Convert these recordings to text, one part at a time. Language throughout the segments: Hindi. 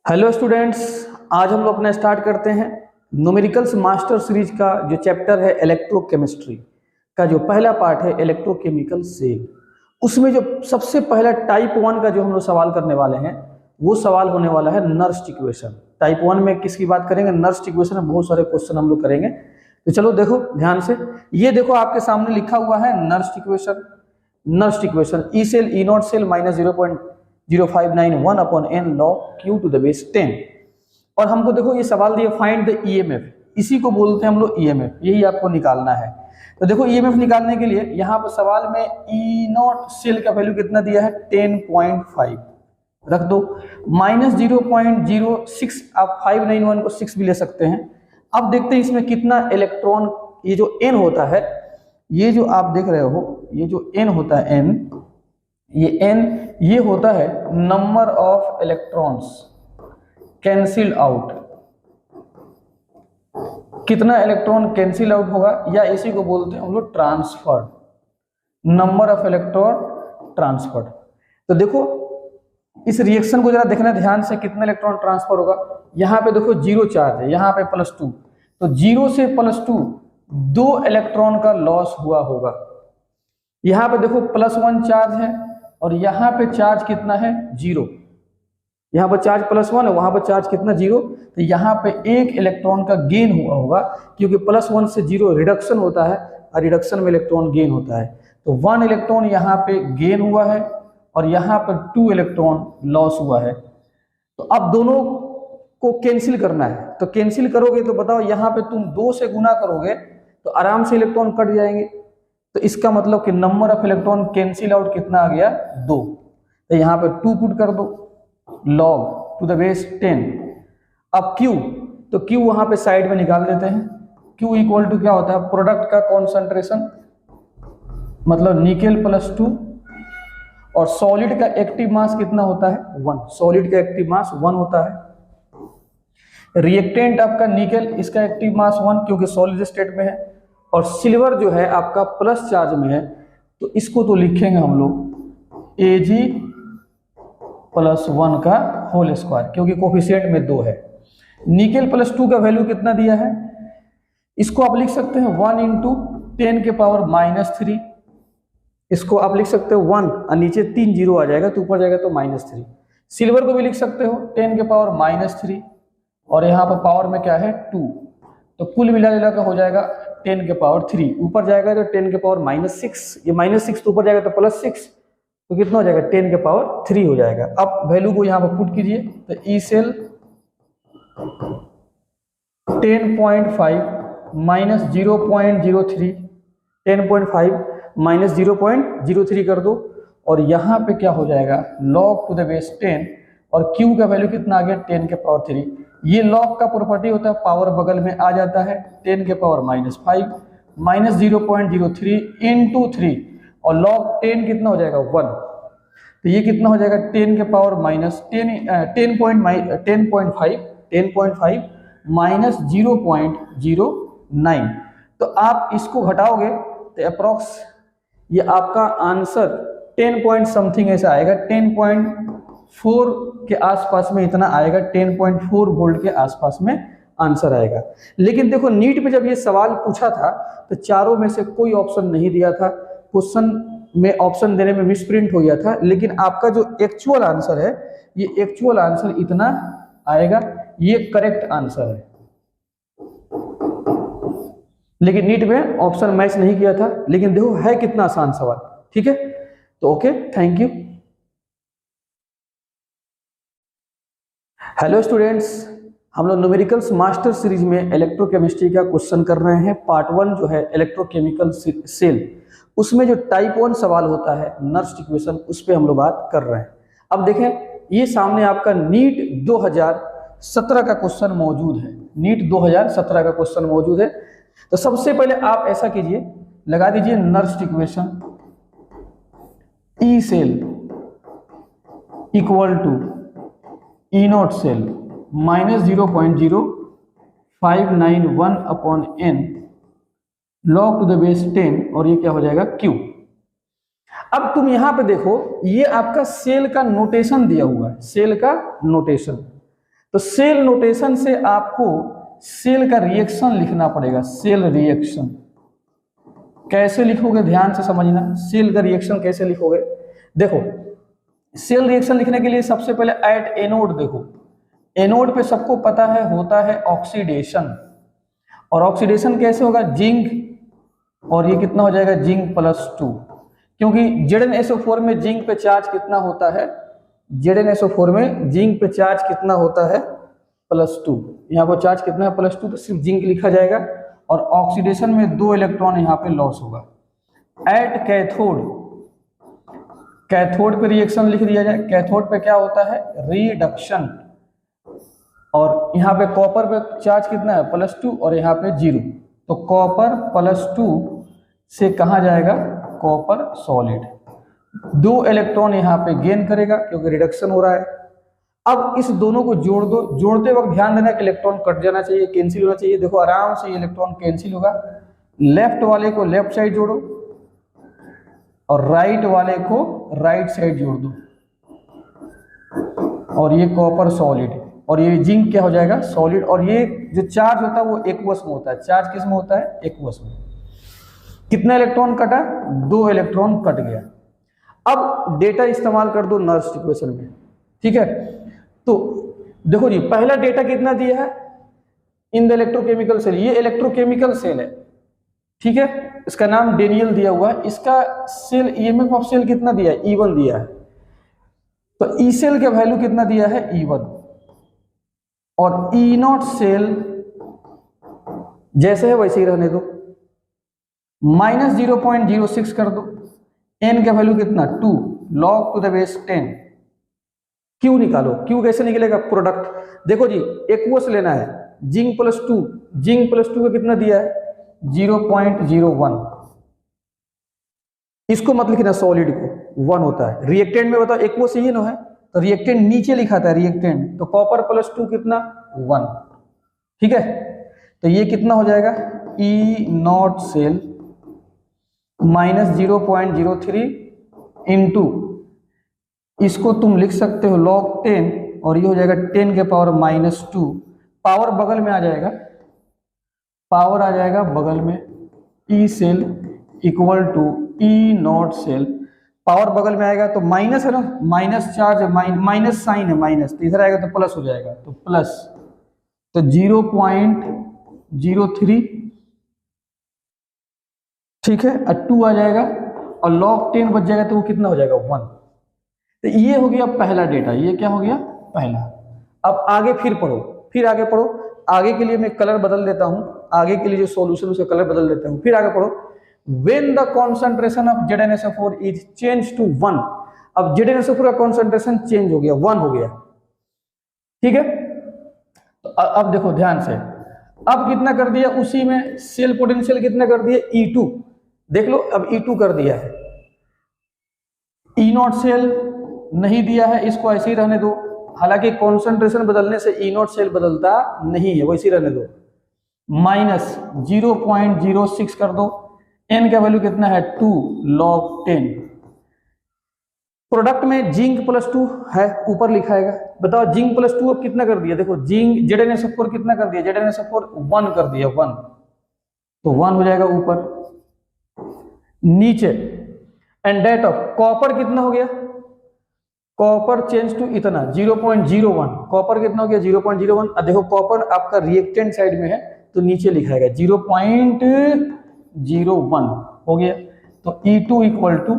हेलो स्टूडेंट्स, आज हम लोग अपना स्टार्ट करते हैं न्यूमेरिकल्स मास्टर सीरीज का जो चैप्टर है इलेक्ट्रोकेमिस्ट्री का जो पहला पार्ट है इलेक्ट्रोकेमिकल सेल। उसमें जो सबसे पहला टाइप 1 का जो हम लोग सवाल करने वाले हैं वो सवाल होने वाला है नर्स्ट इक्वेशन। टाइप 1 में किसकी बात करेंगे? नर्स्ट इक्वेशन में बहुत सारे क्वेश्चन हम लोग करेंगे। तो चलो देखो ध्यान से, ये देखो आपके सामने लिखा हुआ है Nernst equation. Nernst equation E cell E naught cell minus 0.0591 upon n log Q to the base 10। और हमको देखो ये सवाल दिया फाइंड द ईएमएफ, इसी को बोलते हैं हम लोग ईएमएफ, यही आपको निकालना है। तो देखो ईएमएफ निकालने के लिए यहाँ पर सवाल में ई नॉट सेल का वैल्यू कितना दिया है 10.5 रख दो, माइनस 0.06 आप 591 को 6 भी ले सकते हैं। अब देखते हैं इसमें कितना इलेक्ट्रॉन, ये जो एन होता है, ये जो आप देख रहे हो, ये जो एन होता है एन, ये एन ये होता है number of electrons cancel out. कितना इलेक्ट्रॉन कैंसिल आउट होगा, या इसी को बोलते हैं हम लोग transfer, number of electron transfer. तो देखो इस रिएक्शन को जरा देखना ध्यान से, कितना इलेक्ट्रॉन ट्रांसफर होगा। यहाँ पे देखो जीरो चार्ज है, यहाँ पे +2, तो 0 से +2 2 इलेक्ट्रॉन का लॉस हुआ होगा। यहाँ पे देखो +1 चार्ज है और यहाँ पे चार्ज कितना है 0, यहाँ पर चार्ज +1 है, वहां पर चार्ज कितना 0, तो यहाँ पे 1 इलेक्ट्रॉन का गेन हुआ होगा, क्योंकि +1 से 0 रिडक्शन होता है और रिडक्शन में इलेक्ट्रॉन गेन होता है। तो 1 इलेक्ट्रॉन यहाँ पे गेन हुआ है और यहाँ पर 2 इलेक्ट्रॉन लॉस हुआ है। तो अब दोनों को कैंसिल करना है, तो कैंसिल करोगे तो बताओ, यहाँ पे तुम 2 से गुना करोगे तो आराम से इलेक्ट्रॉन कट जाएंगे। तो इसका मतलब कि number of electron cancel out कितना आ गया 2। तो यहाँ पे 2 पुट कर दो, लॉग टू द बेस 10। अब Q, तो Q वहां पे साइड में निकाल देते हैं। Q इक्वल टू क्या होता है, प्रोडक्ट का कॉन्सेंट्रेशन, मतलब निकेल +2, और सॉलिड का एक्टिव मास कितना होता है 1, सॉलिड का एक्टिव मास 1 होता है। रिएक्टेंट आपका निकेल, इसका एक्टिव मास 1 क्योंकि सॉलिड स्टेट में है, और सिल्वर जो है आपका प्लस चार्ज में है, तो इसको तो लिखेंगे हम लोग Ag +1 का होल स्क्वायर, क्योंकि कोफिशिएंट में 2 है। निकेल +2 का वैल्यू कितना दिया है, इसको आप लिख सकते हैं 1 × 10 के पावर -3। इसको आप लिख सकते हो 1 और नीचे 3 0 आ जाएगा तो ऊपर जाएगा तो -3। सिल्वर को भी लिख सकते हो 10 के पावर -3, और यहाँ पर पावर में क्या है 2, तो कुल मिला जुला का हो जाएगा 10 के पावर 3। ऊपर जाएगा तो 10 के पावर -6, ये -6 तो ऊपर जाएगा तो +6, तो कितना हो जाएगा 10 के पावर 3 हो जाएगा। अब वैल्यू को यहाँ पर पुट कीजिए, तो ई सेल 10.5 माइनस 0.03, 10.5 माइनस 0.03 कर दो, और यहाँ पे क्या हो जाएगा लॉग टू द बेस 10, और Q का वैल्यू कितना आ गया 10 के पावर 3। ये लॉग का प्रॉपर्टी होता है, पावर बगल में आ जाता है, 10 के पावर -5 माइनस 0.03 इंटू 3, और लॉग 10 कितना हो जाएगा 1, तो ये कितना हो जाएगा 10 के पावर -10.5 माइनस 0.09। तो आप इसको घटाओगे तो अप्रॉक्स ये आपका आंसर 10 पॉइंट समथिंग ऐसा आएगा, 10.4 के आसपास में इतना आएगा, 10.4 वोल्ट के आसपास में आंसर आएगा। लेकिन देखो नीट पे जब ये सवाल पूछा था तो चारों में से कोई ऑप्शन नहीं दिया था, क्वेश्चन में ऑप्शन देने में मिसप्रिंट हो गया था, लेकिन आपका जो एक्चुअल आंसर है, ये एक्चुअल आंसर इतना आएगा, ये करेक्ट आंसर है। लेकिन नीट में ऑप्शन मैच नहीं किया था, लेकिन देखो है कितना आसान सवाल। ठीक है, तो okay, thank you. Hello students, हम लोग न्यूमेरिकल्स मास्टर सीरीज में इलेक्ट्रोकेमिस्ट्री का क्वेश्चन कर रहे हैं। पार्ट 1 जो है इलेक्ट्रोकेमिकल सेल, उसमें जो टाइप 1 सवाल होता है नर्स्ट इक्वेशन, उस पर हम लोग बात कर रहे हैं। अब देखें, ये सामने आपका नीट 2017 का क्वेश्चन मौजूद है, नीट 2017 का क्वेश्चन मौजूद है। तो सबसे पहले आप ऐसा कीजिए, लगा दीजिए Nernst equation, E cell equal to E naught cell minus 0.0591 upon n log to the base 10, और ये क्या हो जाएगा Q। अब तुम यहां पे देखो, ये आपका सेल का नोटेशन दिया हुआ है, सेल का नोटेशन। तो सेल नोटेशन से आपको सेल का रिएक्शन लिखना पड़ेगा। सेल रिएक्शन कैसे लिखोगे, ध्यान से समझना। सेल का रिएक्शन कैसे लिखोगे, देखो सेल रिएक्शन लिखने के लिए सबसे पहले एट एनोड, देखो एनोड पे सबको पता है होता है ऑक्सीडेशन, और ऑक्सीडेशन कैसे होगा, जिंक, और ये कितना हो जाएगा जिंक +2, क्योंकि ZnSO4 में जिंक पे चार्ज कितना होता है, ZnSO4 में जिंक पे चार्ज कितना होता है +2, यहाँ पर चार्ज कितना है +2, तो सिर्फ जिंक लिखा जाएगा, और ऑक्सीडेशन में 2 इलेक्ट्रॉन यहाँ पे लॉस होगा। एट कैथोड, कैथोड पे रिएक्शन लिख दिया जाए, कैथोड पे क्या होता है रिडक्शन, और यहाँ पे कॉपर पे चार्ज कितना है +2 और यहाँ पे 0, तो कॉपर +2 से कहाँ जाएगा कॉपर सॉलिड, 2 इलेक्ट्रॉन यहाँ पे गेन करेगा क्योंकि रिडक्शन हो रहा है। अब इस दोनों को जोड़ दो, जोड़ते वक्त ध्यान देना कि इलेक्ट्रॉन कट जाना चाहिए, कैंसिल होना चाहिए। देखो आराम से ये इलेक्ट्रॉन कैंसिल होगा, लेफ्ट वाले को लेफ्ट साइड जोड़ो और राइट वाले को राइट साइड जोड़ दो, और ये कॉपर सॉलिड, और ये जिंक क्या हो जाएगा सॉलिड, और ये जो चार्ज होता है वो एक्वस में होता है। चार्ज किस में होता है एक्वस में। कितना इलेक्ट्रॉन कटा, 2 इलेक्ट्रॉन कट गया। अब डेटा इस्तेमाल कर दो नर्स इक्वेशन में, ठीक है। तो देखो जी पहला डेटा कितना दिया है इन द इलेक्ट्रोकेमिकल सेल, ये इलेक्ट्रोकेमिकल सेल है, ठीक है, इसका नाम डेनियल दिया हुआ है। इसका सेल ईएमएफ ऑफ सेल कितना दिया है E1 दिया है, तो ई सेल का वैल्यू कितना दिया है E1, और ई नॉट सेल जैसे है वैसे ही रहने दो, -0.06 कर दो, n का वैल्यू कितना 2 log to the base 10। Q निकालो, क्यू कैसे निकलेगा, प्रोडक्ट देखो जी एक्वस लेना है, जिंक +2, जिंक +2 का कितना दिया है 0.01, इसको मत लिखना सॉलिड को 1 होता है। रिएक्टेंट में बताओ एक्वस ये ना है तो रिएक्टेंट नीचे लिखा था रिएक्टेंट, तो कॉपर +2 कितना 1, ठीक है। तो ये कितना हो जाएगा ई नॉट सेल -0.03 इंटू, इसको तुम लिख सकते हो log 10, और ये हो जाएगा 10 के पावर -2, पावर बगल में आ जाएगा, पावर आ जाएगा बगल में, E cell equal to E naught cell, power बगल में आएगा तो माइनस है ना, माइनस चार्ज माइनस साइन है माइनस, तो इधर आएगा तो प्लस हो जाएगा, तो प्लस, तो 0.03, ठीक है, और 2 आ जाएगा, और log 10 बच जाएगा तो वो कितना हो जाएगा 1। तो ये हो गया पहला डेटा, ये क्या हो गया पहला। अब आगे फिर पढ़ो, फिर आगे पढ़ो, आगे के लिए मैं कलर बदल देता हूं, आगे के लिए जो सॉल्यूशन उसका कलर बदल देता हूं, फिर आगे पढ़ो। When the concentration of ZnSO4 is changed to 1, अब ZnSO4 का कॉन्सेंट्रेशन चेंज हो गया 1 हो गया, ठीक है। तो अब देखो ध्यान से, अब कितना कर दिया उसी में सेल पोटेंशियल कितना कर दिया E2, देख लो अब E2 कर दिया है, ई नॉट सेल नहीं दिया है, इसको ऐसे ही रहने दो, हालांकि कॉन्सेंट्रेशन बदलने से ई नॉट सेल बदलता नहीं है, वैसे ही रहने दो, -0.06 कर दो, n का वैल्यू कितना है 2 log 10, प्रोडक्ट में जिंक +2 है ऊपर लिखाएगा, बताओ जिंक +2 अब कितना कर दिया, देखो जिंक ZnSO4 कितना कर दिया, ZnSO4 1 कर दिया 1, तो 1 हो जाएगा ऊपर, नीचे एंड डेट ऑफ कॉपर कितना हो गया, कॉपर चेंज टू इतना 0.01, कॉपर कितना हो गया 0.01, अब देखो कॉपर आपका रिएक्टेंट साइड में है तो नीचे लिखाएगा 0.01 हो गया, तो E2 equal to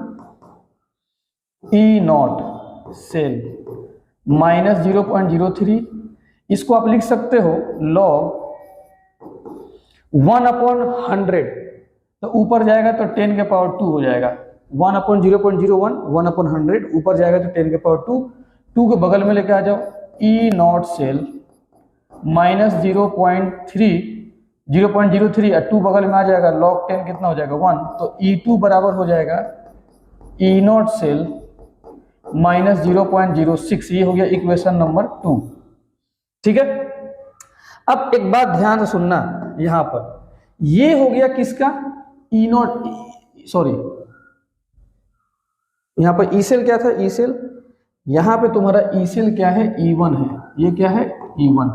E naught cell -0.03, इसको आप लिख सकते हो log 1/100, तो ऊपर जाएगा तो 10 के पावर 2 हो जाएगा, 1/0.01 1/100, ऊपर जाएगा तो 10 के पावर 2, 2 के बगल में लेके आ जाओ, ई नॉट सेल -0.03 और 2 बगल में आ जाएगा, log 10 कितना हो जाएगा 1, तो E2 बराबर हो जाएगा ई नॉट सेल -0.06, ये हो गया इक्वेशन नंबर 2, ठीक है। अब एक बात ध्यान से सुनना, यहां पर ये हो गया किसका ई नॉट, सॉरी यहां पर ई सेल क्या था, ई सेल, यहां पे तुम्हारा ई सेल क्या है E1 है, ये क्या है E1।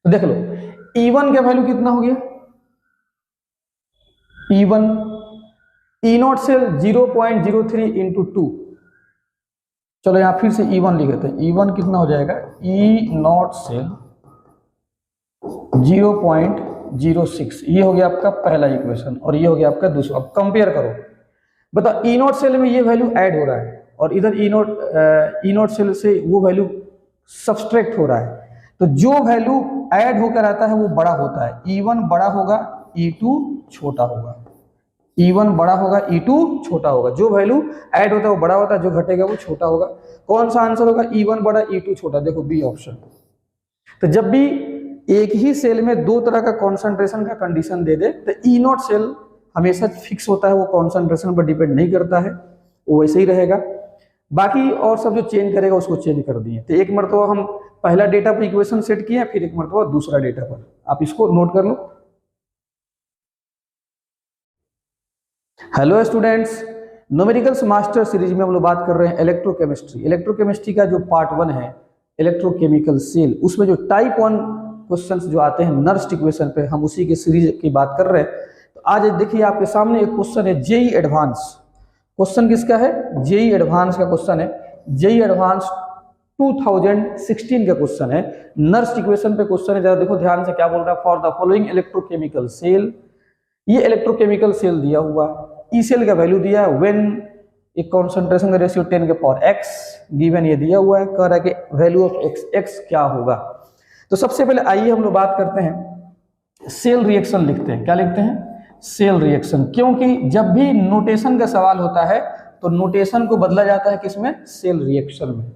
तो देख लो E1 का वैल्यू कितना हो गया, E1 E naught cell 0.03 into 2। चलो यहाँ फिर से E1 लिख देते हैं। E1 कितना हो जाएगा, E नॉट सेल 0.06। ये हो गया आपका पहला इक्वेशन और ये हो गया आपका दूसरा। अब कंपेयर करो, बताओ ई नॉट सेल में ये वैल्यू ऐड हो रहा है और इधर ई नॉट सेल से वो वैल्यू सब्सट्रैक्ट हो रहा है। तो जो वैल्यू ऐड होकर आता है वो बड़ा होता है। E1 बड़ा होगा, E2 छोटा होगा। E1 बड़ा होगा, E2 छोटा होगा। जो वैल्यू ऐड होता है वो बड़ा होता है, जो घटेगा वो छोटा होगा। कौन सा आंसर होगा, E1 बड़ा E2 छोटा, देखो बी ऑप्शन। तो जब भी एक ही सेल में दो तरह का कॉन्सेंट्रेशन का कंडीशन दे दे तो ई नॉट सेल हमेशा फिक्स होता है, वो कॉन्सेंट्रेशन पर डिपेंड नहीं करता है, वो वैसे ही रहेगा। बाकी और सब जो चेंज करेगा उसको चेंज कर दिए। तो एक मरतबा हम पहला डेटा पर इक्वेशन सेट किए, फिर एक मरतबा दूसरा डेटा पर। आप इसको नोट कर लो। Hello students, numericals master series में हम लोग बात कर रहे हैं इलेक्ट्रोकेमिस्ट्री। इलेक्ट्रोकेमिस्ट्री का जो पार्ट 1 है इलेक्ट्रोकेमिकल सेल, उसमें जो टाइप 1 क्वेश्चंस जो आते हैं नर्स्ट इक्वेशन पे, हम उसी की सीरीज की बात कर रहे हैं। तो आज देखिए आपके सामने एक क्वेश्चन है जेई एडवांस। क्वेश्चन किसका है, जेई एडवांस का क्वेश्चन है। जेई एडवांस 2016 का क्वेश्चन है, नर्स्ट इक्वेशन पे क्वेश्चन है। जरा देखो ध्यान से क्या बोल रहा है, for the following electrochemical cell. ये इलेक्ट्रोकेमिकल सेल दिया हुआ है, ई सेल का वैल्यू दिया है व्हेन एक कॉन्सेंट्रेशन का रेशियो 10 के पावर x गिवन, ये दिया हुआ है। कह रहा है कि वैल्यू ऑफ x क्या होगा। तो सबसे पहले आइए हम लोग बात करते हैं, सेल रिएक्शन लिखते हैं। क्या लिखते हैं, सेल रिएक्शन। क्योंकि जब भी नोटेशन का सवाल होता है तो नोटेशन को बदला जाता है किसमें, सेल रिएक्शन में।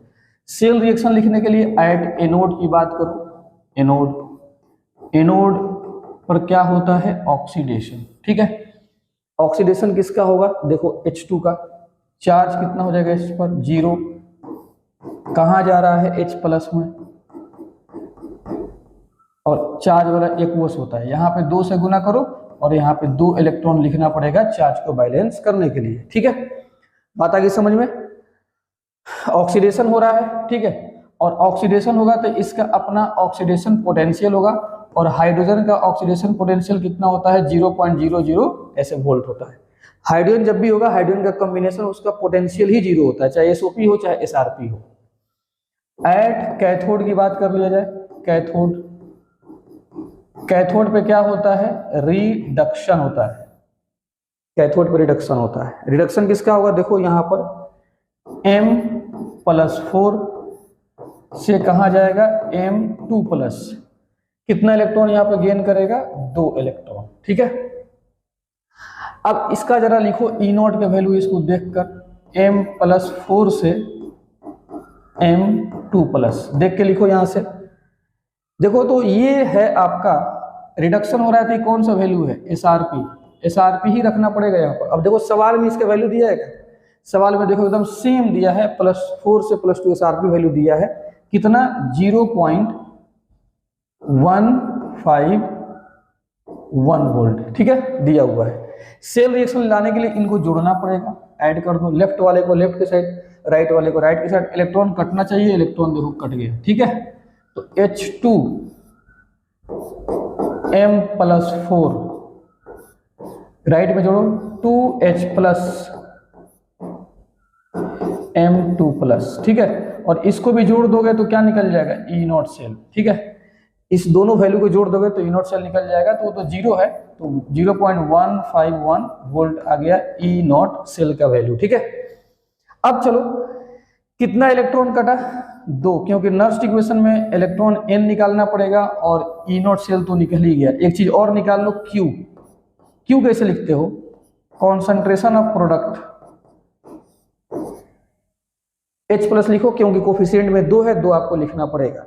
सेल रिएक्शन लिखने के लिए एट एनोड की बात करो। एनोड, एनोड पर क्या होता है, ऑक्सीडेशन। ठीक है, ऑक्सीडेशन किसका होगा, देखो H2 का। चार्ज कितना हो जाएगा इस पर, 0। कहाँ जा रहा है, H प्लस में, और चार्ज वाला एक्वस होता है। यहाँ पे 2 से गुना करो और यहाँ पे 2 इलेक्ट्रॉन लिखना पड़ेगा चार्ज को बैलेंस करने के लिए। ठीक है, बात आ गई समझ में। ऑक्सीडेशन हो रहा है, ठीक है, और ऑक्सीडेशन होगा तो इसका अपना ऑक्सीडेशन पोटेंशियल होगा, और हाइड्रोजन का ऑक्सीडेशन पोटेंशियल कितना होता है, 0.00 ऐसे वोल्ट होता है। हाइड्रोजन जब भी होगा, हाइड्रोजन का कॉम्बिनेशन, उसका पोटेंशियल ही 0 होता है, चाहे एसओपी हो चाहे एसआरपी हो। एट कैथोड की बात कर लिया जाए, कैथोड, कैथोड पे क्या होता है, रिडक्शन होता है। कैथोड पे रिडक्शन होता है। रिडक्शन किसका होगा, देखो यहाँ पर M+4 से कहाँ जाएगा, M2+। कितना इलेक्ट्रॉन यहाँ पे गेन करेगा, 2 इलेक्ट्रॉन। ठीक है, अब इसका जरा लिखो ई नॉट का वैल्यू, इसको देखकर M+4 से M2+, देख के लिखो यहाँ से। देखो तो ये है आपका रिडक्शन हो रहा है, तो कौन सा वैल्यू है, एसआरपी। एसआरपी ही रखना पड़ेगा यहाँ पर। अब देखो सवाल में इसका वैल्यू दिया है क्या, सवाल में देखो एकदम सेम दिया है, +4 से +2 एसआरपी वैल्यू दिया है। कितना, 0.151 वोल्ट। ठीक है, दिया हुआ है। सेल रिएक्शन लाने के लिए इनको जोड़ना पड़ेगा, ऐड कर दो। लेफ्ट वाले को लेफ्ट के साइड, राइट वाले को राइट के साइड। इलेक्ट्रॉन कटना चाहिए, इलेक्ट्रॉन देखो कट गया। ठीक है, तो H2 M+4 राइट में जोड़ो, 2H+ M2+। ठीक है, और इसको भी जोड़ दोगे तो क्या निकल जाएगा, ई नॉट सेल। ठीक है, इस दोनों वैल्यू को जोड़ दोगे तो ई नॉट सेल निकल जाएगा। तो वो तो 0 है, तो 0.151 वोल्ट आ गया ई नॉट सेल का वैल्यू। ठीक है, अब चलो कितना इलेक्ट्रॉन कटा, 2, क्योंकि नर्स्ट इक्वेशन में इलेक्ट्रॉन n निकालना पड़ेगा और ई नॉट सेल तो निकल ही गया। एक चीज और निकाल लो, Q। Q कैसे लिखते हो, कॉन्सेंट्रेशन ऑफ प्रोडक्ट। H+ लिखो, क्योंकि कोफिशिएंट में 2 है, 2 आपको लिखना पड़ेगा।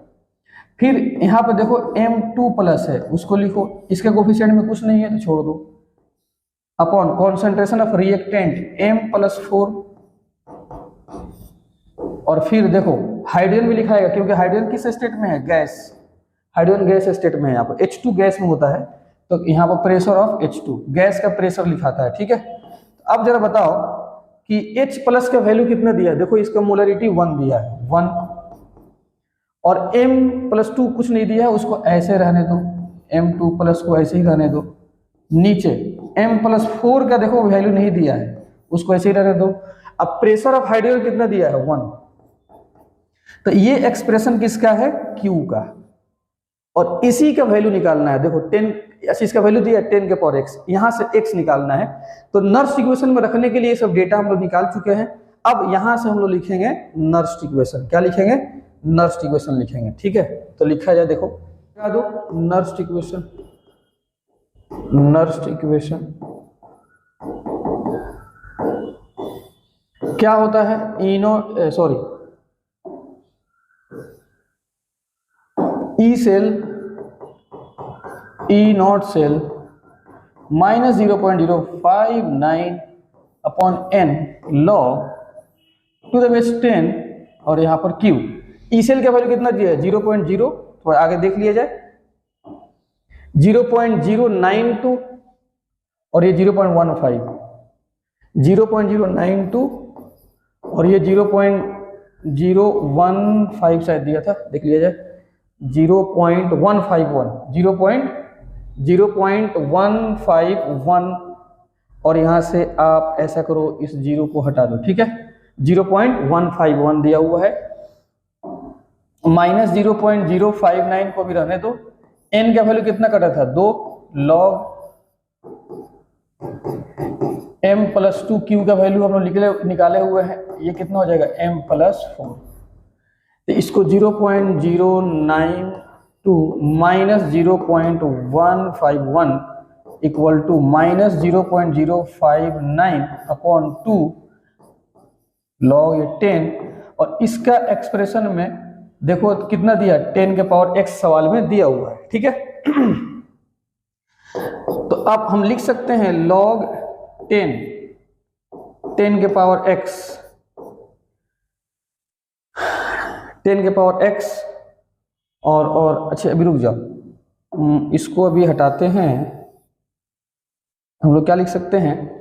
फिर यहाँ पे देखो M2+ है, उसको लिखो। इसके कोफिशिएंट में कुछ नहीं है तो छोड़ दो, upon concentration of reactant M+4। और फिर देखो हाइड्रोजन भी लिखाएगा, क्योंकि हाइड्रोजन किस स्टेट में है, गैस। हाइड्रोजन गैस स्टेट में है, यहाँ पर H2 गैस में होता है, तो यहाँ पर प्रेशर ऑफ H2, गैस का प्रेशर लिखाता है। ठीक है, अब जरा बताओ कि H+ का वैल्यू कितना दिया है, देखो इसका मोलरिटी 1 दिया है, 1। और m+2 कुछ नहीं दिया है, उसको ऐसे रहने दो, m2+ को ऐसे ही रहने दो। नीचे m+4 का देखो वैल्यू नहीं दिया है, उसको ऐसे ही रहने दो। अब प्रेशर ऑफ हाइड्रोजन कितना दिया है 1, तो ये एक्सप्रेशन किसका है Q का, और इसी का वैल्यू निकालना है। देखो 10, इसका वैल्यू दिया है 10 के पावर x, यहां से x निकालना है। तो नर्स इक्वेशन में रखने के लिए सब डेटा हम लोग निकाल चुके हैं। अब यहां से हम लोग लिखेंगे नर्स इक्वेशन। क्या लिखेंगे? नर्स इक्वेशन लिखेंगे। ठीक है, तो लिखा जाए, देखो क्या दो, नर्स इक्वेशन। नर्स इक्वेशन क्या होता है? E cell E naught cell minus 0.059 upon n log to the base 10, और यहाँ पर Q। ई सेल का वैल्यू कितना दिया है? 0.0, थोड़ा आगे देख लिया जाए, 0.092 और ये 0.15, 0.092 और ये 0.015 शायद दिया था, देख लिया जाए, 0.151 और यहाँ से आप ऐसा करो, इस 0 को हटा दो। ठीक है, 0.151 दिया हुआ है, माइनस 0.059 को भी रहने दो। n का वैल्यू कितना कटा था? 2 log m+2 Q का वैल्यू हम लोग निकाले हुए हैं, ये कितना हो जाएगा? m+4। तो इसको 0.092 minus 0.151 equal to minus 0.059 upon 2 log ये 10, और इसका एक्सप्रेशन में देखो कितना दिया? 10 के पावर x सवाल में दिया हुआ है। ठीक है, तो अब हम लिख सकते हैं log 10 के पावर x, 10 के पावर x, और अच्छा अभी रुक जाओ, इसको अभी हटाते हैं। हम लोग क्या लिख सकते हैं?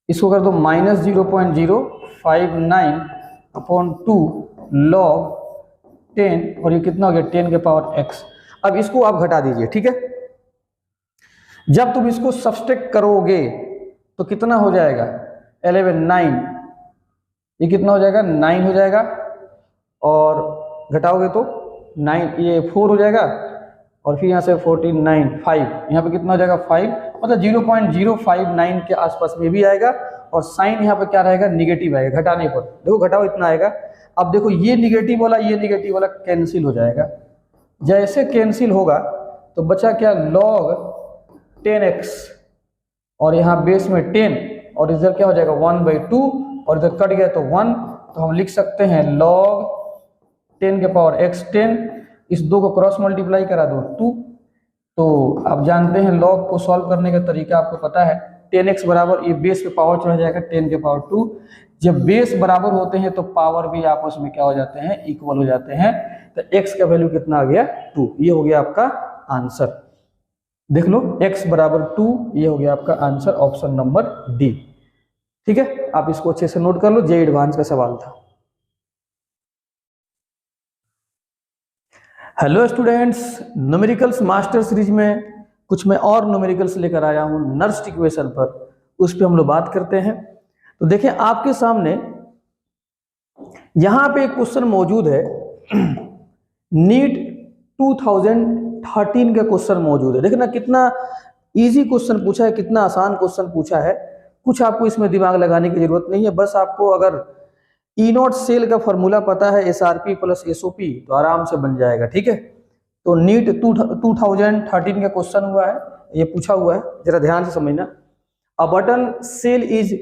इसको कर दो माइनस 0.059 अपॉन 2 log 10, और ये कितना हो गया? 10 के पावर x। अब इसको आप घटा दीजिए। ठीक है, जब तुम इसको सब्सट्रैक्ट करोगे तो कितना हो जाएगा? 11 9, ये कितना हो जाएगा? 9 हो जाएगा, और घटाओगे तो 9, ये 4 हो जाएगा, और फिर यहाँ से 49 5, यहाँ पे कितना हो जाएगा? 5, मतलब 0.059 के आसपास में भी आएगा, और साइन यहाँ पे क्या रहेगा? निगेटिव आएगा घटाने पर। देखो घटाओ इतना आएगा। अब देखो ये निगेटिव वाला कैंसिल हो जाएगा। जैसे कैंसिल होगा तो बचा क्या? log 10x, और यहाँ बेस में 10, और इधर क्या हो जाएगा? 1/2, और इधर कट गया तो 1, तो हम लिख सकते हैं log 10 के पावर x 10, इस 2 को क्रॉस मल्टीप्लाई करा दो 2। तो आप जानते हैं log को सॉल्व करने का तरीका आपको पता है, 10x बराबर, ये बेस पे पावर चढ़ जाएगा 10 के पावर 2। जब बेस बराबर होते हैं तो पावर भी आपस में क्या हो जाते हैं? इक्वल हो जाते हैं। तो x का वैल्यू कितना आ गया? 2। ये हो गया आपका आंसर। देख लो, x बराबर 2, ये हो गया आपका आंसर, ऑप्शन नंबर डी। ठीक है, आप इसको अच्छे से नोट कर लो, जे एडवांस का सवाल था। Hello students, numericals master series में कुछ मैं और न्यूमेरिकल्स लेकर आया हूं नर्स इक्वेशन पर, उस पर हम लोग बात करते हैं। तो देखें आपके सामने यहां पे एक क्वेश्चन मौजूद है, नीट 2013 का क्वेश्चन मौजूद है। देखना कितना इजी क्वेश्चन पूछा है, कितना आसान क्वेश्चन पूछा है। कुछ आपको इसमें दिमाग लगाने की जरूरत नहीं है, बस आपको अगर ई नॉट सेल का फॉर्मूला पता है SRP प्लस SOP तो आराम से बन जाएगा। ठीक है, तो नीट 2013 का क्वेश्चन हुआ है, ये पूछा हुआ है, जरा ध्यान से समझना। A button cell is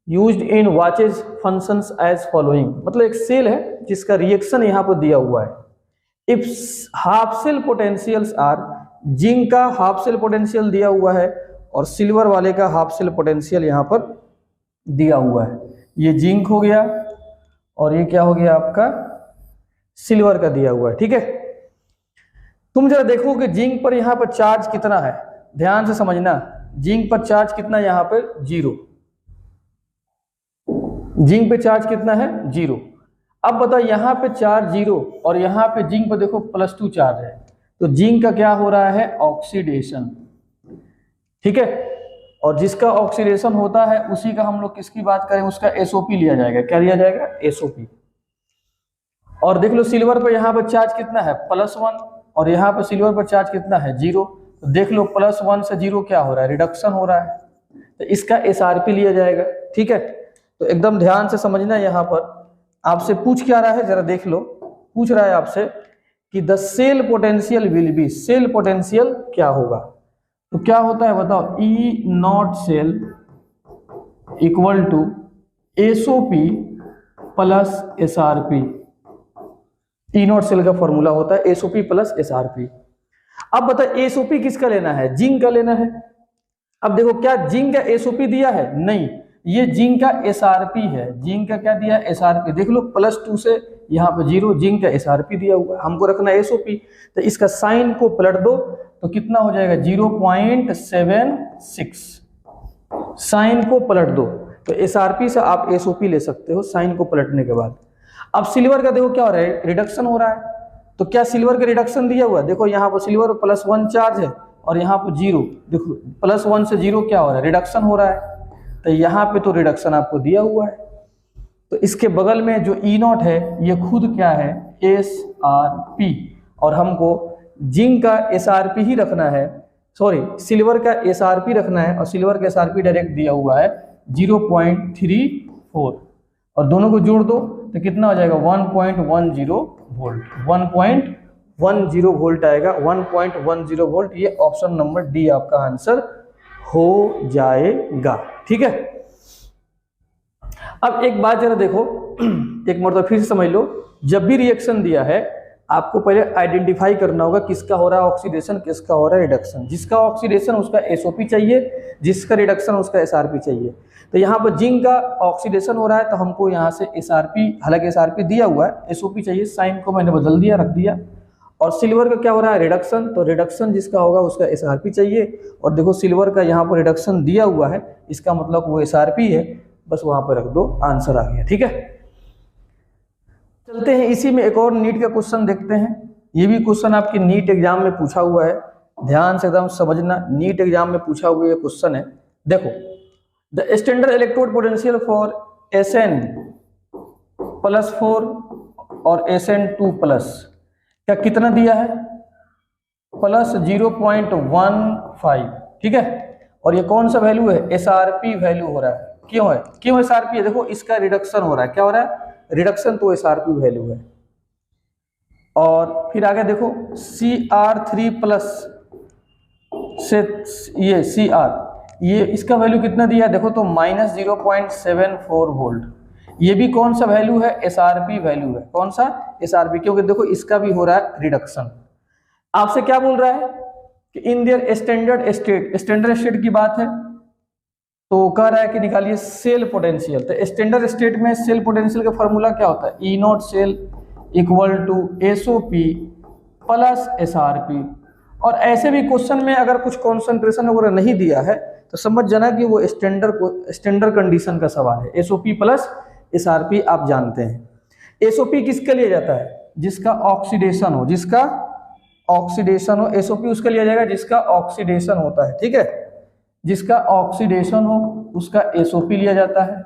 used in watches functions as following, मतलब एक सेल है जिसका रिएक्शन यहाँ पर दिया हुआ है। If half cell potentials are, zinc का हाफ सेल पोटेंशियल दिया हुआ है और सिल्वर वाले का हाफ सेल पोटेंशियल यहाँ पर दिया हुआ है। ये जिंक हो गया और ये क्या हो गया आपका? सिल्वर का दिया हुआ है। ठीक है, तुम जरा देखो कि जिंक पर यहाँ पर चार्ज कितना है, ध्यान से समझना। जिंक पर चार्ज कितना है? यहाँ पर 0। जिंक पे चार्ज कितना है? 0। अब बताओ यहाँ पे चार्ज 0 और यहाँ पे जिंक पे देखो +2 चार्ज है, तो जिंक का क्या हो रहा है, ऑक्सीडेशन। ठीक है, और जिसका ऑक्सीडेशन होता है उसी का हम लोग किसकी बात करें, उसका एसओपी लिया जाएगा। क्या लिया जाएगा, एसओपी। और देख लो सिल्वर पर यहाँ पर चार्ज कितना है, +1, और यहाँ पर सिल्वर पर चार्ज कितना है, 0। तो देख लो +1 से 0 क्या हो रहा है, रिडक्शन हो रहा है, तो इसका एसआरपी लिया जाएगा। ठीक है, तो एकदम ध्यान से समझना, यहाँ पर आपसे पूछ क्या रहा है, जरा देख लो। पूछ रहा है आपसे कि the cell potential will be, cell potential क्या होगा। तो क्या होता है बताओ, E naught cell equal to SOP plus SRP. E naught cell का फॉर्मूला होता है एसओपी प्लस एसआरपी। अब बताओ एसओपी किसका लेना है, जिंक का लेना है। अब देखो क्या जिंक का एसओपी दिया है, नहीं, ये जिंक का एसआरपी है। जिंक का क्या दिया है, एसआरपी। देख लो +2 से यहाँ पर 0, जिंक का एसआरपी दिया हुआ है, हमको रखना है एसओपी। तो इसका साइन को पलट दो तो कितना हो जाएगा, 0.76। साइन को पलट दो तो एसआरपी से आप एसओपी ले सकते हो, साइन को पलटने के बाद। अब सिल्वर का देखो क्या हो रहा है, रिडक्शन हो रहा है। तो क्या सिल्वर का रिडक्शन दिया हुआ है, देखो यहाँ पर सिल्वर +1 चार्ज है और यहाँ पर 0, देखो +1 से 0 क्या हो रहा है, रिडक्शन हो रहा है। तो यहाँ पे तो रिडक्शन आपको दिया हुआ है। तो इसके बगल में जो ई नॉट है ये खुद क्या है, एसआरपी, और हमको जिंक का एसआरपी ही रखना है, सॉरी सिल्वर का एसआरपी रखना है, और सिल्वर का एसआरपी डायरेक्ट दिया हुआ है 0.34, और दोनों को जोड़ दो तो कितना हो जाएगा, 1.10 वोल्ट। 1.10 वोल्ट आएगा, 1.10 वोल्ट। ये ऑप्शन नंबर डी आपका आंसर हो जाएगा। ठीक है, अब एक बात जरा देखो, एक मरतबा फिर से समझ लो। जब भी रिएक्शन दिया है आपको पहले आइडेंटिफाई करना होगा किसका हो रहा है ऑक्सीडेशन, किसका हो रहा है रिडक्शन। जिसका ऑक्सीडेशन उसका एसओपी चाहिए, जिसका रिडक्शन उसका एसआरपी चाहिए। तो यहाँ पर जिंक का ऑक्सीडेशन हो रहा है तो हमको यहाँ से एसआरपी, हालांकि एसआरपी दिया हुआ है, एसओपी चाहिए, साइन को मैंने बदल दिया, रख दिया। और सिल्वर का क्या हो रहा है, रिडक्शन, तो रिडक्शन जिसका होगा उसका एसआरपी चाहिए। और देखो सिल्वर का यहाँ पर रिडक्शन दिया हुआ है, इसका मतलब वो एसआरपी है, बस वहां पर रख दो, आंसर आ गया। ठीक है, चलते हैं इसी में एक और नीट का क्वेश्चन देखते हैं। ये भी क्वेश्चन आपके नीट एग्जाम में पूछा हुआ है, ध्यान से एकदम समझना, नीट एग्जाम में पूछा हुआ ये क्वेश्चन है। देखो, the standard electrode potential for SN+4 और SN2+, क्या कितना दिया है, +0.15। ठीक है, और ये कौन सा वैल्यू है, एसआरपी वैल्यू हो रहा है। क्यों एसआरपी है, देखो इसका रिडक्शन हो रहा है, क्या हो रहा है, रिडक्शन, तो एसआरपी वैल्यू है। और फिर आगे देखो Cr3+ से ये Cr, ये इसका वैल्यू कितना दिया है, देखो तो -0.74 वोल्ट। ये भी कौन सा वैल्यू है, एसआरपी वैल्यू है। कौन सा, एसआरपी, क्योंकि देखो इसका भी हो रहा है रिडक्शन। आपसे क्या बोल रहा है कि in their standard state, standard state की बात है, तो कह रहा है कि निकालिए सेल पोटेंशियल। तो स्टैंडर्ड स्टेट में सेल पोटेंशियल का फॉर्मूला क्या होता है, E naught cell equal to SOP plus SRP. और ऐसे भी क्वेश्चन में अगर कुछ कॉन्सेंट्रेशन वगैरह नहीं दिया है तो समझ जाना कि वो स्टैंडर्ड कंडीशन का सवाल है। एसओपी प्लस एसआरपी आप जानते हैं। एसओपी किसका लिया जाता है, जिसका ऑक्सीडेशन हो, जिसका ऑक्सीडेशन हो, एसओपी उसका लिया जाएगा जिसका ऑक्सीडेशन होता है। ठीक है, जिसका ऑक्सीडेशन हो उसका एसओपी लिया जाता है।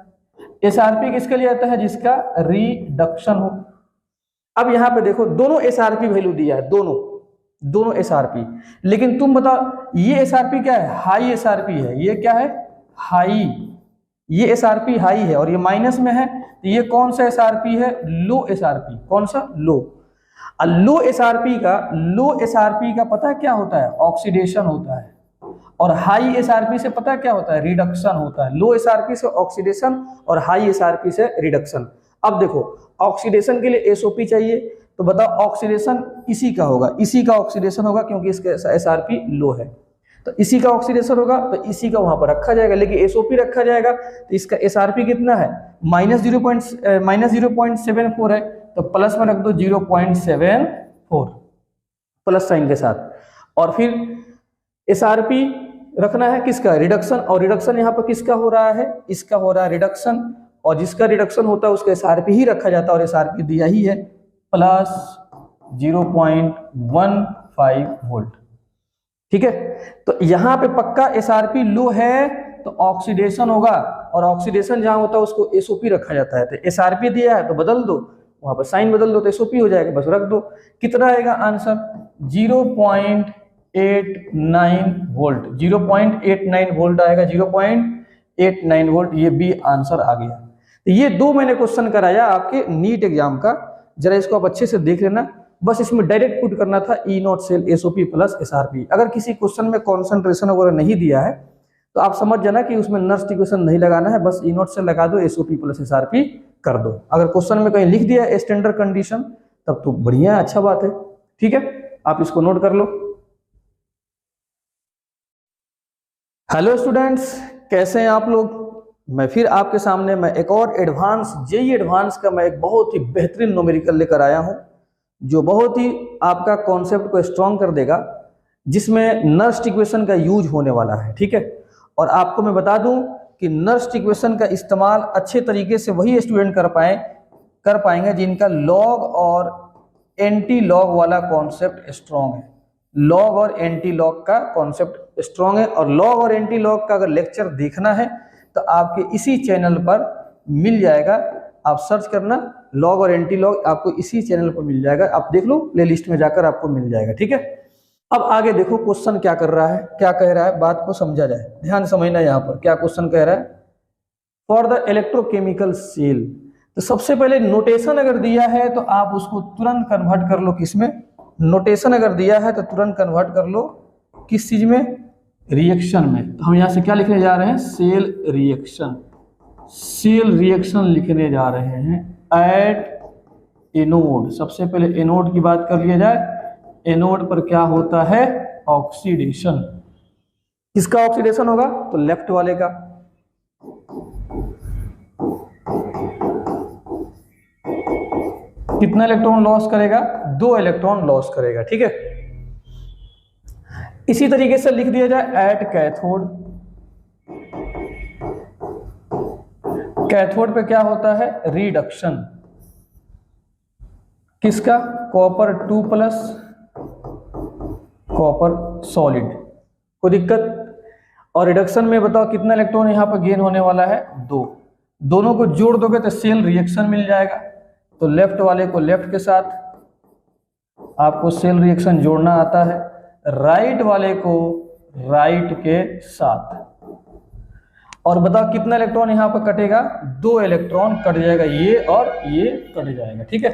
एसआरपी किसका लिया जाता है, जिसका रिडक्शन हो। अब यहाँ पे देखो दोनों एसआरपी वैल्यू दिया है, दोनों एसआरपी, लेकिन तुम बताओ ये एसआरपी क्या है, हाई एसआरपी है। ये क्या है, हाई, ये एसआरपी हाई है और ये माइनस में है, तो ये कौन सा एसआरपी है, लो एसआरपी। कौन सा, लो। लो एसआरपी का पता है क्या होता है, ऑक्सीडेशन होता है। और हाई एसआरपी से पता है क्या होता है, रिडक्शन होता है। लो एसआरपी से ऑक्सीडेशन और हाई एसआरपी से रिडक्शन। अब देखो ऑक्सीडेशन के लिए एसओपी चाहिए, तो बताओ ऑक्सीडेशन इसी का होगा, इसी का ऑक्सीडेशन होगा क्योंकि इसका एसआरपी लो है, तो इसी का ऑक्सीडेशन होगा, तो इसी का वहां पर रखा जाएगा। लेकिन एसओपी रखा जाएगा तो इसका एसआरपी कितना है, -0.74 है, तो प्लस में रख दो 0.74 प्लस साइन के साथ। और फिर एसआरपी रखना है किसका, रिडक्शन, और रिडक्शन यहाँ पर किसका हो रहा है, इसका हो रहा है रिडक्शन। और जिसका रिडक्शन होता है उसका एसआरपी ही रखा जाता है, और एसआरपी दिया ही है प्लस 0.15 वोल्ट। ठीक है, तो यहाँ पे पक्का एसआरपी लो है तो ऑक्सीडेशन होगा, और ऑक्सीडेशन जहां होता है उसको एसओपी रखा जाता है। तो एसआरपी दिया है तो बदल दो, वहां पर साइन बदल दो तो एसओपी हो जाएगा, बस रख दो। कितना आएगा आंसर? 0.89 वोल्ट, 0.89 वोल्ट आएगा, 0.89 वोल्ट। ये बी आंसर आ गया। तो ये दो मैंने क्वेश्चन कराया आपके नीट एग्जाम का, जरा इसको आप अच्छे से देख लेना। बस इसमें डायरेक्ट पुट करना था E naught cell SOP plus SRP. अगर किसी क्वेश्चन में कॉन्सेंट्रेशन वगैरह नहीं दिया है तो आप समझ जाना कि उसमें नर्स्ट इक्वेशन नहीं लगाना है, बस ई नॉट सेल लगा दो, एसओपी प्लस एसआरपी कर दो। अगर क्वेश्चन में कहीं लिख दिया स्टैंडर्ड कंडीशन तब तो बढ़िया, अच्छा बात है। ठीक है, आप इसको नोट कर लो। हेलो स्टूडेंट्स, कैसे हैं आप लोग? मैं फिर आपके सामने मैं एक और एडवांस जेईई एडवांस का मैं एक बहुत ही बेहतरीन न्यूमेरिकल लेकर आया हूं, जो बहुत ही आपका कॉन्सेप्ट को स्ट्रॉन्ग कर देगा, जिसमें नर्स्ट इक्वेशन का यूज होने वाला है। ठीक है, और आपको मैं बता दूं कि नर्स्ट इक्वेशन का इस्तेमाल अच्छे तरीके से वही स्टूडेंट कर पाएंगे जिनका लॉग और एंटी लॉग वाला कॉन्सेप्ट स्ट्रॉन्ग है। लॉग और एंटी लॉग का कॉन्सेप्ट स्ट्रॉन्ग है, और लॉग और एंटी लॉग का अगर लेक्चर देखना है तो आपके इसी चैनल पर मिल जाएगा। आप सर्च करना लॉग और एंटी लॉग, आपको इसी चैनल पर मिल जाएगा। आप देख लो, प्लेलिस्ट में जाकर आपको मिल जाएगा। ठीक है, अब आगे देखो क्वेश्चन क्या कर रहा है, क्या कह रहा है, बात को समझा जाए, ध्यान समझना। यहाँ पर क्या क्वेश्चन कह रहा है? For the electrochemical cell. तो सबसे पहले नोटेशन अगर दिया है तो आप उसको तुरंत कन्वर्ट कर लो किस में? नोटेशन अगर दिया है तो तुरंत कन्वर्ट कर लो किस चीज में? रिएक्शन में। तो हम यहाँ से क्या लिखने जा रहे हैं? Cell reaction. सेल रिएक्शन लिखने जा रहे हैं एट एनोड। सबसे पहले एनोड की बात कर लिया जाए। एनोड पर क्या होता है? ऑक्सीडेशन। किसका ऑक्सीडेशन होगा? तो लेफ्ट वाले का। कितना इलेक्ट्रॉन लॉस करेगा? 2 इलेक्ट्रॉन लॉस करेगा। ठीक है, इसी तरीके से लिख दिया जाए एट कैथोड। कैथोड पे क्या होता है? रिडक्शन। किसका? Copper 2 plus copper solid. कोई दिक्कत? और रिडक्शन में बताओ कितना इलेक्ट्रॉन यहां पर गेन होने वाला है? 2। दोनों को जोड़ दोगे तो सेल रिएक्शन मिल जाएगा। तो लेफ्ट वाले को लेफ्ट के साथ, आपको सेल रिएक्शन जोड़ना आता है, राइट वाले को राइट के साथ। और बताओ कितना इलेक्ट्रॉन यहां पर कटेगा? 2 इलेक्ट्रॉन कट जाएगा, ये और ये कट जाएगा। ठीक है,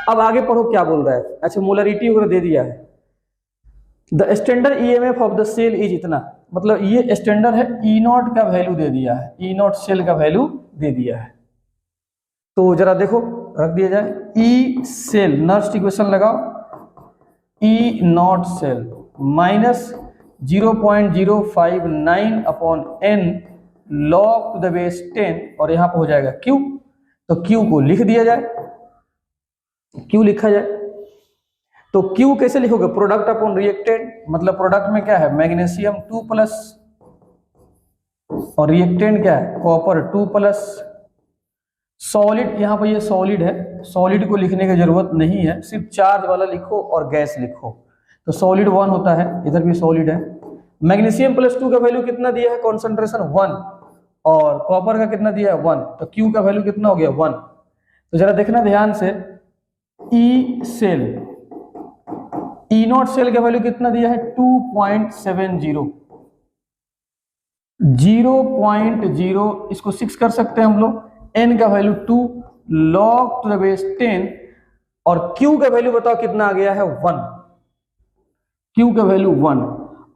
अब आगे पढ़ो क्या बोल रहा है। अच्छा, मोलरिटी वगैरह दे दिया है। The standard EMF of the cell is इतना, मतलब ये स्टैंडर्ड है। ई नॉट का वैल्यू दे दिया है, ई नॉट सेल का वैल्यू दे दिया है। तो जरा देखो, रख दिया जाए ई सेल, नर्स्ट इक्वेशन लगाओ, E naught cell minus 0.059 upon n log to the base 10, और यहां पर हो जाएगा Q। तो Q को लिख दिया जाए, Q लिखा जाए। तो Q कैसे लिखोगे? प्रोडक्ट अपॉन रिएक्टेंट, मतलब प्रोडक्ट में क्या है? मैग्नीशियम 2 प्लस, और रिएक्टेंट क्या है? Copper 2 plus. सॉलिड, यहां पर ये सॉलिड है, सॉलिड को लिखने की जरूरत नहीं है, सिर्फ चार्ज वाला लिखो और गैस लिखो। तो सॉलिड 1 होता है, इधर भी सॉलिड है। मैग्नीशियम +2 का वैल्यू कितना दिया है? कॉन्सेंट्रेशन 1, और कॉपर का कितना दिया है? 1। तो Q का वैल्यू कितना हो गया? 1। तो जरा देखना ध्यान से, E cell, E naught cell का वैल्यू कितना दिया है? 2.70, 0.0, इसको 6 कर सकते हैं हम लोग। n का value 2 log to the base 10, और Q का वैल्यू बताओ कितना आ गया है? 1। Q का वैल्यू 1,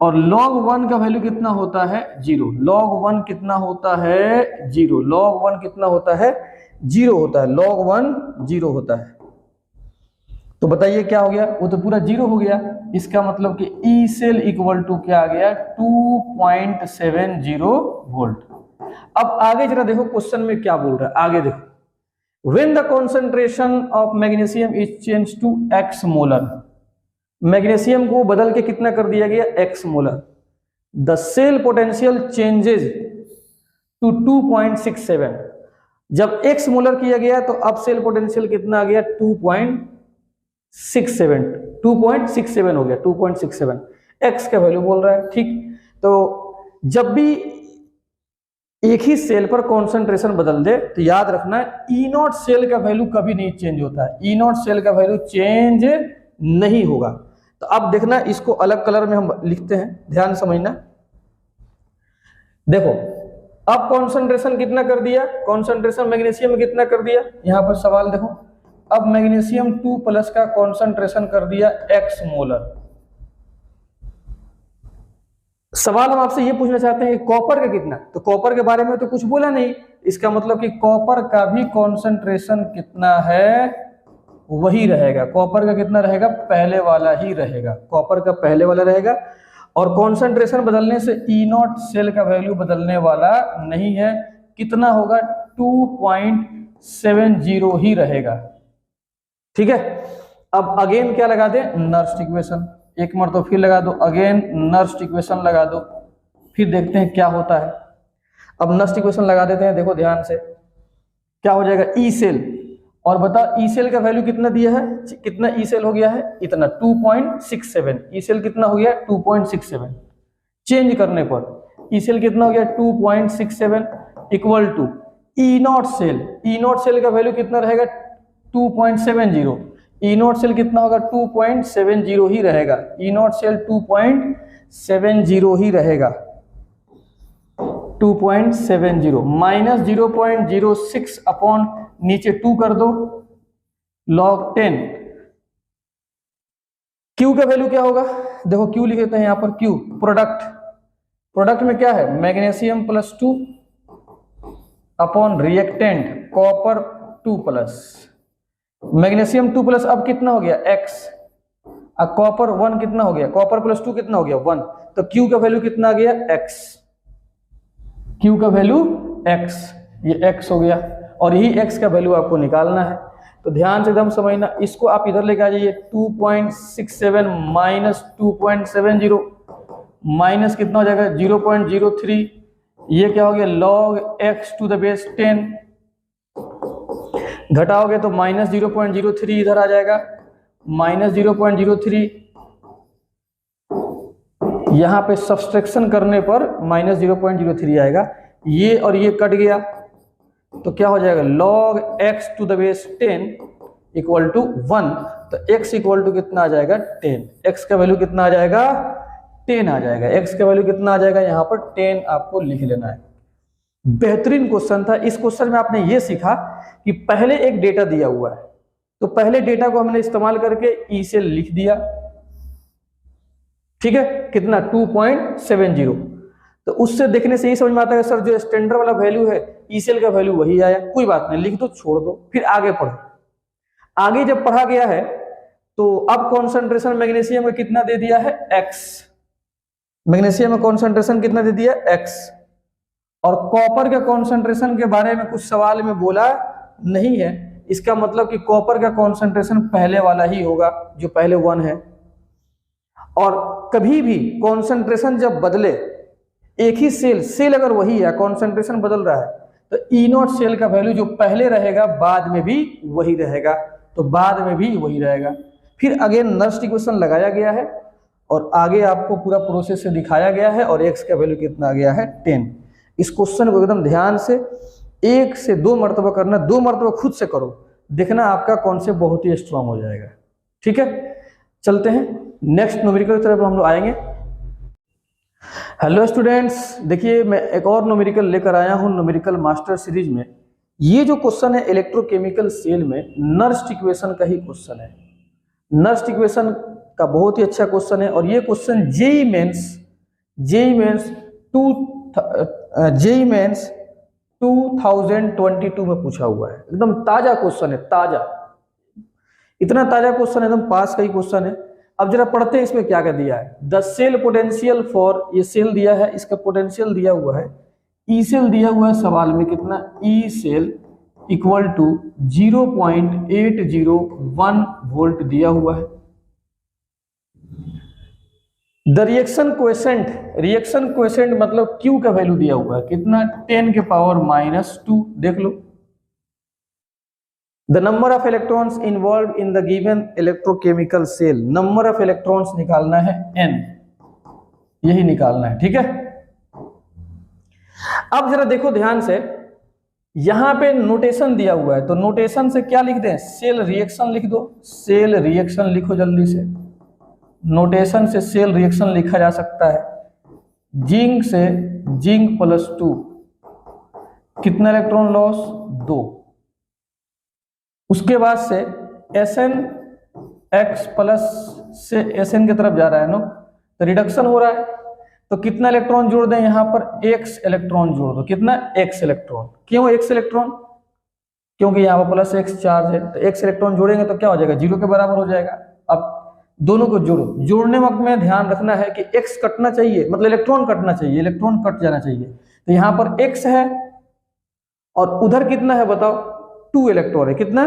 और log 1 का वैल्यू कितना होता है? 0। log 1 कितना होता है? 0। log 1 कितना होता है? 0 होता है। log 1 0 होता है। तो बताइए क्या हो गया? वो तो पूरा 0 हो गया। इसका मतलब कि ई सेल इक्वल टू क्या आ गया? 2.70 वोल्ट। अब आगे जरा देखो क्वेश्चन में क्या बोल रहा है, आगे देखो। When the concentration of magnesium is change to x molar, magnesium को बदल के कितना कर दिया गया? x molar. The cell potential changes to 2.67, जब x मोलर किया गया तो अब सेल पोटेंशियल कितना आ गया 2.67, 2.67 हो गया, 2.67 x का वैल्यू बोल रहा है। ठीक, तो जब भी एक ही सेल पर कॉन्सेंट्रेशन बदल दे तो याद रखना ई नॉट सेल का वैल्यू कभी नहीं चेंज होता है, ई नॉट सेल का वैल्यू चेंज नहीं होगा। तो अब देखना इसको अलग कलर में हम लिखते हैं, ध्यान समझना। देखो अब कॉन्सेंट्रेशन कितना कर दिया, कॉन्सेंट्रेशन मैग्नीशियम में कितना कर दिया, यहां पर सवाल देखो। अब मैग्नीशियम 2+ का कॉन्सेंट्रेशन कर दिया x मोलर। सवाल हम आपसे ये पूछना चाहते हैं कि कॉपर का कितना, तो कॉपर के बारे में तो कुछ बोला नहीं, इसका मतलब कि कॉपर का भी कॉन्सेंट्रेशन कितना है वही रहेगा। कॉपर का कितना रहेगा, पहले वाला ही रहेगा, कॉपर का पहले वाला रहेगा। और कॉन्सेंट्रेशन बदलने से ई नॉट सेल का वैल्यू बदलने वाला नहीं है, कितना होगा 2.70 ही रहेगा। ठीक है, अब अगेन क्या लगा दे, नर्स्ट इक्वेशन, एक मरतबा फिर लगा दो, अगेन नर्स्ट इक्वेशन लगा दो, फिर देखते हैं क्या होता है। अब नर्स्ट इक्वेशन लगा देते हैं, देखो ध्यान से क्या हो जाएगा, ई सेल, और बताओ ई सेल का वैल्यू कितना दिया है, कितना ई सेल हो गया है, इतना 2.67, ई सेल कितना हो गया 2.67, चेंज करने पर ई सेल कितना हो गया 2.67 equal to E naught cell, E naught cell का वैल्यू कितना रहेगा 2.70, ई नॉट सेल कितना होगा 2.70 ही रहेगा, ई नॉट सेल 2.70 ही रहेगा, 2.70 माइनस 0.06 अपॉन नीचे 2 कर दो log 10। Q का वैल्यू क्या होगा, देखो Q लिख देते हैं यहां पर, Q प्रोडक्ट, प्रोडक्ट में क्या है magnesium +2 upon reactant copper 2+, magnesium 2+ अब कितना हो गया x, अब कॉपर 1 कितना हो गया, कॉपर +2 कितना हो गया 1, तो Q का वैल्यू कितना आ गया x, Q का वैल्यू x, ये x हो गया, और यही x का वैल्यू आपको निकालना है। तो ध्यान से एकदम समझना, इसको आप इधर लेके आ जाइए, 2.67 माइनस 2.70 माइनस कितना हो जाएगा 0.03, ये क्या हो गया log x to the base 10, घटाओगे तो माइनस 0.03 इधर आ जाएगा, माइनस 0.03, यहां पे सब्सट्रैक्शन करने पर माइनस 0.03 आएगा, ये और ये कट गया तो क्या हो जाएगा log x to the base 10 equal to 1, तो x इक्वल टू कितना आ जाएगा 10, x का वैल्यू कितना आ जाएगा 10 आ जाएगा, x का वैल्यू कितना आ जाएगा यहाँ पर 10 आपको लिख लेना है। बेहतरीन क्वेश्चन था। इस क्वेश्चन में आपने ये सीखा कि पहले एक डेटा दिया हुआ है तो पहले डेटा को हमने इस्तेमाल करके ई सेल लिख दिया, ठीक है, कितना 2.70, तो उससे देखने से ये समझ में आता है सर जो स्टैंडर्ड वाला वैल्यू है ई सेल का वैल्यू वही आया, कोई बात नहीं, लिख दो छोड़ दो, फिर आगे पढ़ो। आगे जब पढ़ा गया है तो अब कॉन्सेंट्रेशन मैग्नीशियम में कितना दे दिया है x, मैग्नीशियम में कॉन्सेंट्रेशन कितना दे दिया x, और कॉपर के कॉन्सेंट्रेशन के बारे में कुछ सवाल में बोला नहीं है, इसका मतलब कि कॉपर का कॉन्सेंट्रेशन पहले वाला ही होगा जो पहले 1 है। और कभी भी कॉन्सेंट्रेशन जब बदले, एक ही सेल अगर वही है कॉन्सेंट्रेशन बदल रहा है तो ई नॉट सेल का वैल्यू जो पहले रहेगा बाद में भी वही रहेगा, तो बाद में भी वही रहेगा। फिर अगेन नर्स्ट इक्वेशन लगाया गया है और आगे आपको पूरा प्रोसेस से दिखाया गया है और x का वैल्यू कितना आ गया है 10। इस क्वेश्चन को एकदम ध्यान से 1 से 2 मरतबा करना, 2 मरतबा खुद से करो, देखना आपका कॉन्सेप्ट बहुत ही स्ट्रांग हो जाएगा। ठीक है, चलते हैं नेक्स्ट न्यूमेरिकल की तरफ हम लोग आएंगे। हेलो स्टूडेंट्स, देखिए मैं एक और न्यूमेरिकल लेकर आया हूं न्यूमेरिकल मास्टर सीरीज में। ये जो क्वेश्चन है इलेक्ट्रोकेमिकल सेल में नर्स्ट इक्वेशन का ही क्वेश्चन है। नर्स्ट इक्वेशन का बहुत ही अच्छा क्वेश्चन है और ये क्वेश्चन जेईई मेंस 2022 में पूछा हुआ है। एकदम ताजा क्वेश्चन है, ताजा, इतना ताजा क्वेश्चन एकदम पास का ही क्वेश्चन है। अब जरा पढ़ते हैं इसमें क्या क्या दिया है। द सेल पोटेंशियल फॉर, ये सेल दिया है, इसका पोटेंशियल दिया हुआ है, ई सेल दिया हुआ है सवाल में कितना, E cell equal to 0.801 volt दिया हुआ है। द रिएक्शन क्वेसेंट मतलब Q का वैल्यू दिया हुआ है कितना, 10⁻⁻², देख लो the number of electrons involve in the given electrochemical cell, number of electrons निकालना है n, यही निकालना है, ठीक है। अब जरा देखो ध्यान से, यहां पे नोटेशन दिया हुआ है, तो नोटेशन से क्या लिख दें, सेल रिएक्शन लिख दो, सेल रिएक्शन लिखो जल्दी से। नोटेशन से सेल रिएक्शन लिखा जा सकता है, जिंक से जिंक +2, कितना इलेक्ट्रॉन लॉस, 2। उसके बाद से SnX+ से Sn की तरफ जा रहा है ना, तो रिडक्शन हो रहा है, तो कितना इलेक्ट्रॉन जोड़ दें, यहां पर x इलेक्ट्रॉन जोड़ दो, कितना, x इलेक्ट्रॉन। क्यों x इलेक्ट्रॉन, क्योंकि यहाँ पर +x चार्ज है, तो x इलेक्ट्रॉन जोड़ेंगे तो क्या हो जाएगा, 0 के बराबर हो जाएगा। अब दोनों को जोड़ो, जोड़ने वक्त में ध्यान रखना है कि x कटना चाहिए, मतलब इलेक्ट्रॉन कटना चाहिए, इलेक्ट्रॉन कट जाना चाहिए। तो यहाँ पर x है और उधर कितना है बताओ, 2 इलेक्ट्रॉन है, कितना,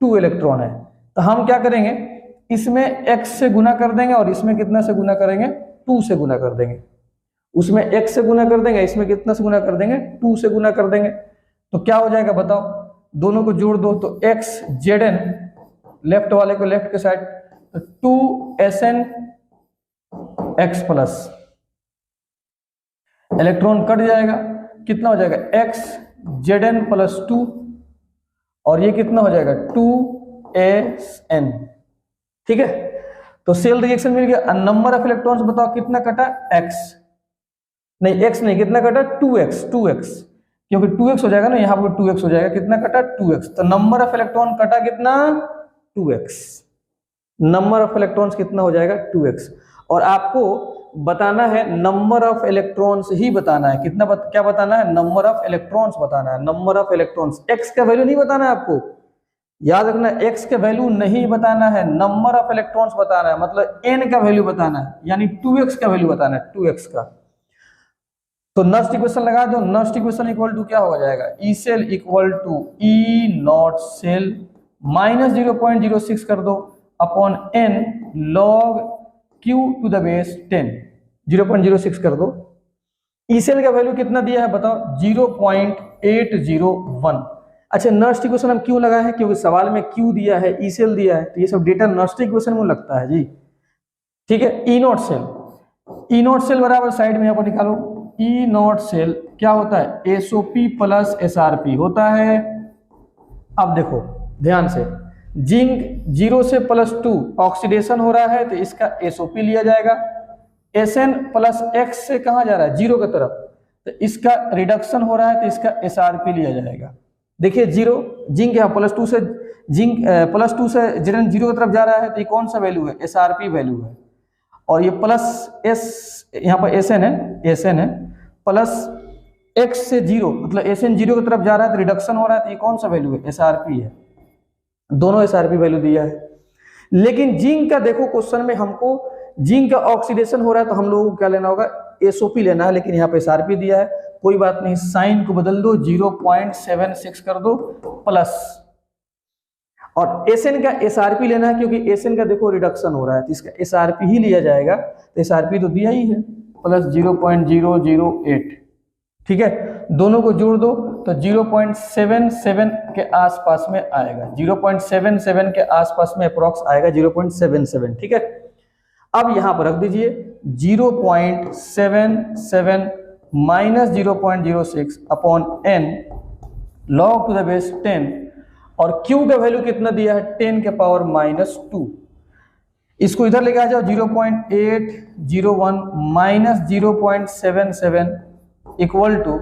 2 इलेक्ट्रॉन है। तो हम क्या करेंगे, इसमें x से गुना कर देंगे और इसमें कितना से गुना करेंगे, 2 से गुना कर देंगे। उसमें x से गुना कर देंगे, इसमें कितना से गुना कर देंगे, 2 से गुना कर देंगे। तो क्या हो जाएगा बताओ, दोनों को जोड़ दो, तो x Zn, लेफ्ट वाले को लेफ्ट के साइड, तो 2SnX+, इलेक्ट्रॉन कट जाएगा, कितना हो जाएगा, x Zn+2, और ये कितना हो जाएगा, 2Sn, ठीक है। तो सेल रिएक्शन मिल गया। नंबर ऑफ इलेक्ट्रॉन्स बताओ कितना कटा, x नहीं, x नहीं, कितना कटा, 2x, क्योंकि 2x हो जाएगा ना, यहाँ पर 2x हो जाएगा, कितना कटा, 2x। तो नंबर ऑफ इलेक्ट्रॉन कटा कितना, 2x, नंबर ऑफ इलेक्ट्रॉन्स कितना हो जाएगा, 2x। और आपको बताना है नंबर ऑफ इलेक्ट्रॉन्स ही बताना है, कितना क्या बताना है, नंबर ऑफ इलेक्ट्रॉन्स बताना है, नंबर ऑफ इलेक्ट्रॉन्स, x का वैल्यू नहीं बताना है आपको, याद रखना, x का वैल्यू नहीं बताना है, नंबर ऑफ इलेक्ट्रॉन्स बताना है, मतलब n का वैल्यू बताना है, यानी 2x का वैल्यू बताना है, 2x का। तो नस्ट इक्वेशन लगा दो, नस्ट इक्वेशन इक्वल टू क्या हो जाएगा, E cell equal to E naught cell -0.06 कर दो upon n log q to the base 10, 0.06 कर दो। ई सेल का वैल्यू कितना दिया है बताओ, 0.801। अच्छा, नस्ट इक्वेशन हम क्यों लगाए हैं, क्योंकि सवाल में q दिया है, ई सेल दिया है, तो ये सब डेटा नस्ट इक्वेशन में लगता है जी, ठीक है। ई नॉट सेल बराबर साइड में यहाँ पर निकालो, ई नॉट सेल क्या होता है, SOP + SRP होता है। अब देखो ध्यान से, जिंक 0 से +2 ऑक्सीडेशन हो रहा है, तो इसका SOP लिया जाएगा। Sn + X से कहाँ जा रहा है, 0 की तरफ, तो इसका रिडक्शन हो रहा है, तो इसका SRP लिया जाएगा। देखिए 0, जिंक यहाँ +2 से +2 से Zn 0 की तरफ जा रहा है, तो ये कौन सा वैल्यू है, SRP वैल्यू है। और ये +S यहाँ पर Sn है +X से 0, मतलब Sn 0 की तरफ जा रहा है, तो रिडक्शन हो रहा है, तो ये कौन सा वैल्यू है, SRP है। दोनों SRP वैल्यू दिया है। लेकिन जिंक का देखो, क्वेश्चन में हमको जिंक का ऑक्सीडेशन हो रहा है, तो हम लोगों को क्या लेना होगा, SOP लेना है, लेकिन यहाँ पे SRP दिया है, कोई बात नहीं, साइन को बदल दो, 0.76 कर दो प्लस, और Sn का SRP लेना है, क्योंकि Sn का देखो रिडक्शन हो रहा है, तो इसका SRP ही लिया जाएगा, तो SRP तो दिया ही है, प्लस 0.008, ठीक है। दोनों को जोड़ दो तो 0.77 के आसपास में आएगा, 0.77 के आसपास में अप्रोक्स आएगा, 0.77, ठीक है। अब यहां पर रख दीजिए 0.77 minus 0.06 upon n log to the base 10, और q का वैल्यू कितना दिया है, 10 के पावर -2। इसको इधर लेके आ जाओ, 0.801 minus 0.77 equal to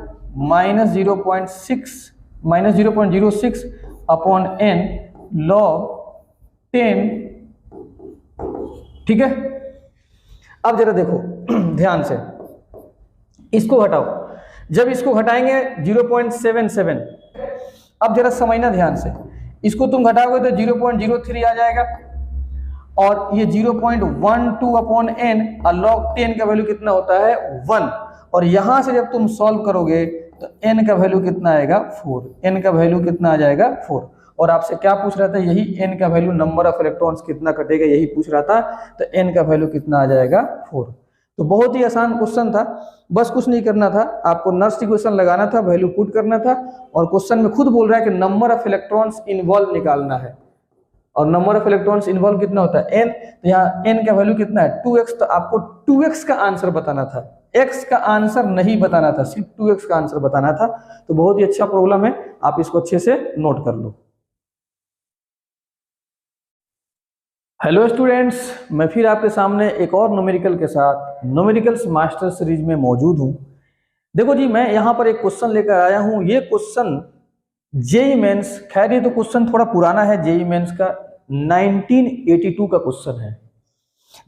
-0.06 upon n log 10, ठीक है। अब जरा देखो ध्यान से, इसको हटाओ, जब इसको हटाएंगे 0.77, अब जरा समझना ध्यान से, इसको तुम घटाओगे तो 0.03 आ जाएगा, और ये 0.12 अपॉन n और log 10 का वैल्यू कितना होता है, 1, और यहां से जब तुम सॉल्व करोगे तो n का वैल्यू कितना आएगा, 4, n का वैल्यू कितना आ जाएगा, 4। और आपसे क्या पूछ रहा था, यही n का वैल्यू, नंबर ऑफ इलेक्ट्रॉन्स कितना कटेगा, यही पूछ रहा था, तो n का वैल्यू कितना आ जाएगा, 4। तो बहुत ही आसान क्वेश्चन था, बस कुछ नहीं करना था, आपको नर्स्ट इक्वेशन लगाना था, वैल्यू पुट करना था, और क्वेश्चन में खुद बोल रहा है कि नंबर ऑफ इलेक्ट्रॉन्स इन्वॉल्व निकालना है, और नंबर ऑफ इलेक्ट्रॉन्स इन्वॉल्व कितना होता है n, तो यहाँ n का वैल्यू कितना है 2x, तो आपको 2x का आंसर बताना था, x का आंसर नहीं बताना था, सिर्फ 2x का आंसर बताना था। तो बहुत ही अच्छा प्रॉब्लम है, आप इसको अच्छे से नोट कर लो। हेलो स्टूडेंट्स, मैं फिर आपके सामने एक और न्यूमेरिकल के साथ न्यूमेरिकल्स मास्टर सीरीज में मौजूद हूं। देखो जी, मैं यहाँ पर एक क्वेश्चन लेकर आया हूं। ये क्वेश्चन जेई मेंस, खैर ये तो क्वेश्चन थोड़ा पुराना है, जेई मेंस का 1982 का क्वेश्चन है,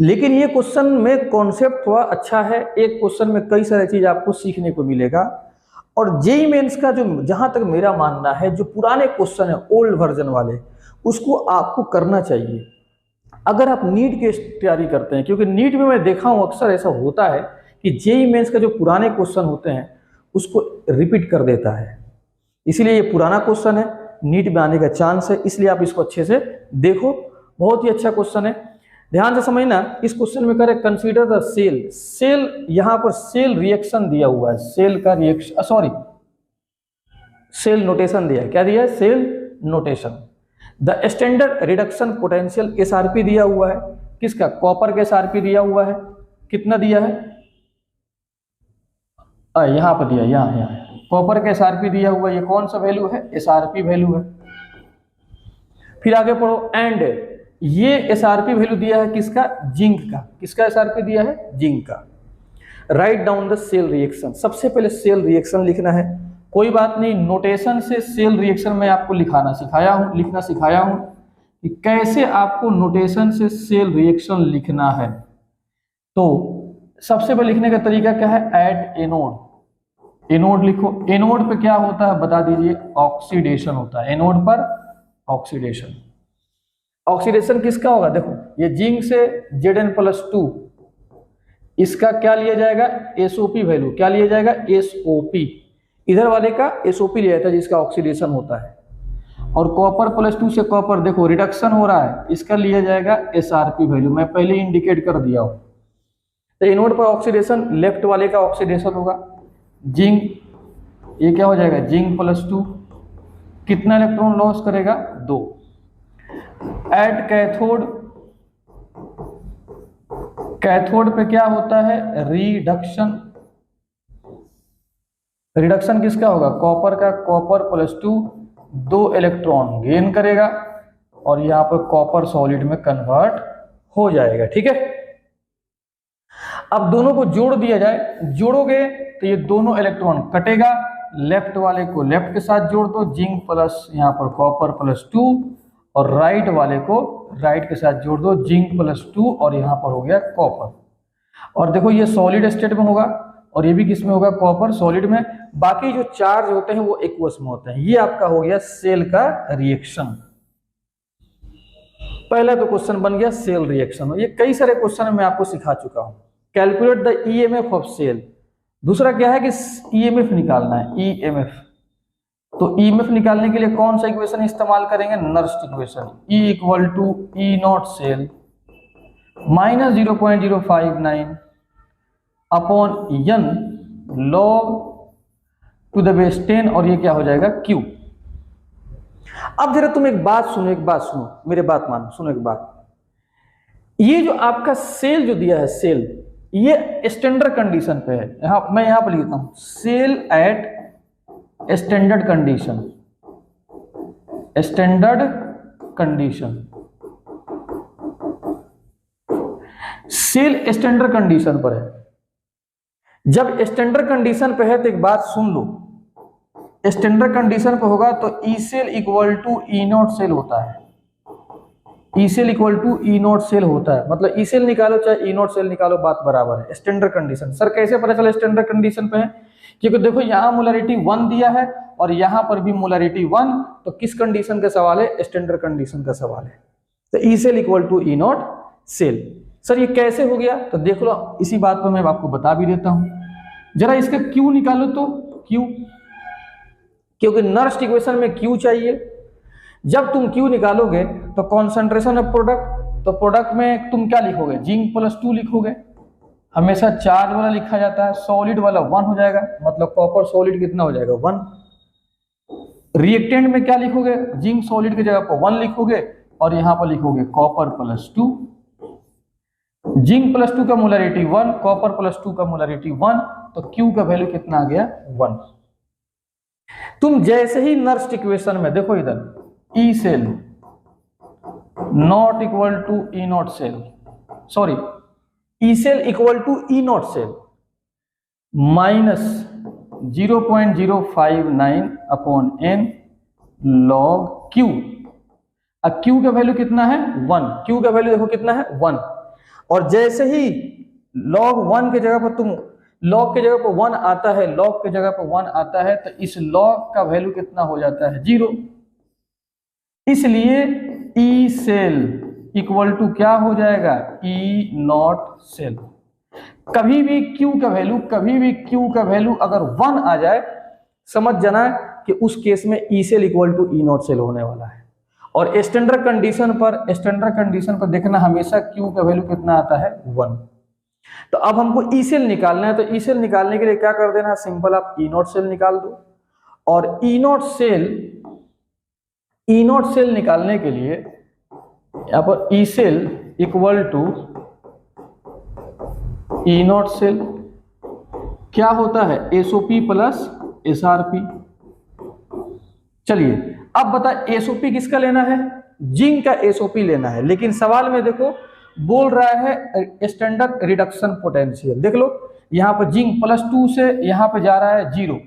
लेकिन ये क्वेश्चन में कॉन्सेप्ट थोड़ा अच्छा है। एक क्वेश्चन में कई सारी चीज आपको सीखने को मिलेगा, और जेई मेंस का जो, जहां तक मेरा मानना है, जो पुराने क्वेश्चन है ओल्ड वर्जन वाले, उसको आपको करना चाहिए अगर आप नीट की तैयारी करते हैं। क्योंकि नीट में मैं देखा हूं अक्सर ऐसा होता है कि जेई मेंस का जो पुराने क्वेश्चन होते हैं उसको रिपीट कर देता है, इसलिए ये पुराना क्वेश्चन है, नीट में आने का चांस है, इसलिए आप इसको अच्छे से देखो। बहुत ही अच्छा क्वेश्चन है, ध्यान से समझना। इस क्वेश्चन में करें कंसीडर द सेल, सेल यहाँ पर सेल रिएक्शन दिया हुआ है, सेल का रिएक्शन, सॉरी सेल नोटेशन दिया है, क्या दिया है, cell notation. The standard reduction potential SRP दिया हुआ है, किसका, कॉपर का एसआरपी दिया हुआ है, कितना दिया है, यहाँ पर दिया, यहाँ कॉपर का एसआरपी दिया हुआ है, ये कौन सा वैल्यू है, एसआरपी वैल्यू है। फिर आगे पढ़ो, एंड ये एसआरपी वैल्यू दिया है किसका, जिंक का, किसका एसआरपी दिया है, जिंक का। Write down the cell reaction, सबसे पहले सेल रिएक्शन लिखना है। कोई बात नहीं, नोटेशन से सेल रिएक्शन में आपको लिखना सिखाया हूं कि कैसे आपको नोटेशन से सेल रिएक्शन लिखना है। तो सबसे पहले लिखने का तरीका क्या है, एट एनोड, एनोड लिखो। एनोड पे क्या होता है बता दीजिए, ऑक्सीडेशन होता है, एनोड पर ऑक्सीडेशन। ऑक्सीडेशन किसका होगा, देखो ये जिंक से Zn+2, इसका क्या लिया जाएगा, एसओपी वैल्यू, क्या लिया जाएगा, एसओपी। इधर वाले का एसओपी लिया जाता है जिसका ऑक्सीडेशन होता है। और कॉपर +2 से कॉपर, देखो रिडक्शन हो रहा है, इसका लिया जाएगा एसआरपी वैल्यू, मैं पहले इंडिकेट कर दिया हूं। तो एनोड पर ऑक्सीडेशन, लेफ्ट वाले का ऑक्सीडेशन होगा जिंक, ये क्या हो जाएगा, जिंक +2, कितना इलेक्ट्रॉन लॉस करेगा, 2। एट कैथोड, कैथोड पे क्या होता है, रिडक्शन, रिडक्शन किसका होगा, कॉपर का, कॉपर +2 2 इलेक्ट्रॉन गेन करेगा, और यहां पर कॉपर सॉलिड में कन्वर्ट हो जाएगा, ठीक है। अब दोनों को जोड़ दिया जाए, जोड़ोगे तो ये दोनों इलेक्ट्रॉन कटेगा, लेफ्ट वाले को लेफ्ट के साथ जोड़ दो, जिंक प्लस यहाँ पर कॉपर +2, और राइट वाले को राइट के साथ जोड़ दो, जिंक +2, और यहाँ पर हो गया कॉपर। और देखो ये सॉलिड स्टेट में होगा, और ये भी किस में होगा, कॉपर सॉलिड में। बाकी जो चार्ज होते हैं वो एक्वस में होते हैं। ये आपका हो गया सेल का रिएक्शन। पहला तो क्वेश्चन बन गया सेल रिएक्शन। ये कई सारे क्वेश्चन मैं आपको सिखा चुका हूं। Calculate the EMF of cell. दूसरा क्या है कि ईएमएफ निकालना है, ईएमएफ। तो ईएमएफ निकालने के लिए कौन सा इक्वेशन इस्तेमाल करेंगे, Nernst equation, E = E0 cell -0.059 upon n log to the base 10, और ये क्या हो जाएगा, Q। अब जरा तुम एक बात सुनो, मेरे बात मानो, सुनो एक बात। ये जो आपका सेल जो दिया है, सेल, ये स्टैंडर्ड कंडीशन पे है। मैं यहां पर लिखता हूं, cell at standard condition, standard condition, cell standard condition पर है। जब स्टैंडर्ड कंडीशन पे है तो एक बात सुन लो, स्टैंडर्ड कंडीशन पे होगा तो ई सेल = E0 सेल होता है, ई सेल = E0 सेल होता है। मतलब ई सेल निकालो चाहे E0 सेल निकालो, बात बराबर है। स्टैंडर्ड कंडीशन, सर कैसे पता चला स्टैंडर्ड कंडीशन पे है, क्योंकि देखो यहाँ मोलरिटी 1 दिया है और यहाँ पर भी मोलरिटी 1, तो किस कंडीशन का सवाल है, स्टैंडर्ड कंडीशन का सवाल है। तो E cell = E0 cell. Sir ये कैसे हो गया, तो देख लो, इसी बात पर मैं आपको बता भी देता हूं। जरा इसका क्यू निकालो, तो क्यू, क्योंकि नर्स्ट इक्वेशन में क्यू चाहिए। जब तुम क्यू निकालोगे तो कॉन्सेंट्रेशन ऑफ प्रोडक्ट, तो प्रोडक्ट में तुम क्या लिखोगे, जिंक +2 लिखोगे, हमेशा चार्ज वाला लिखा जाता है, सॉलिड वाला 1 हो जाएगा, मतलब कॉपर सॉलिड कितना हो जाएगा 1। रिएक्टेंट में क्या लिखोगे, जिंक सॉलिड की जगह पर 1 लिखोगे और यहाँ पर लिखोगे कॉपर +2। जिंक +2 का मोलरिटी 1, कॉपर +2 का मोलरिटी 1, तो Q का वैल्यू कितना आ गया 1। तुम जैसे ही नर्स्ट इक्वेशन में देखो इधर, E cell naught equal to E naught cell, sorry E cell equal to E naught cell -0.059 upon n log Q। अब Q का वैल्यू कितना है 1, Q का वैल्यू देखो कितना है 1, और जैसे ही log 1 के जगह पर तुम log के जगह पर 1 आता है, log के जगह पर 1 आता है, तो इस log का वैल्यू कितना हो जाता है 0। इसलिए E सेल इक्वल टू क्या हो जाएगा E नॉट सेल। कभी भी Q का वैल्यू अगर 1 आ जाए, समझ जाना कि उस केस में E cell equal to E naught cell होने वाला है। और स्टैंडर्ड कंडीशन पर देखना हमेशा Q का वैल्यू कितना आता है 1। तो अब हमको E सेल निकालना है, तो E सेल निकालने के लिए क्या कर देना, सिंपल आप E नॉट सेल निकाल दो। और E नॉट सेल निकालने के लिए यहाँ पर E cell equal to E naught cell क्या होता है SOP प्लस SRP। चलिए अब बता SOP किसका लेना है, जिंक का SOP लेना है, लेकिन सवाल में देखो बोल रहा है स्टैंडर्ड रिडक्शन पोटेंशियल। देख लो यहाँ पर जिंक +2 से यहाँ पे जा रहा है 0,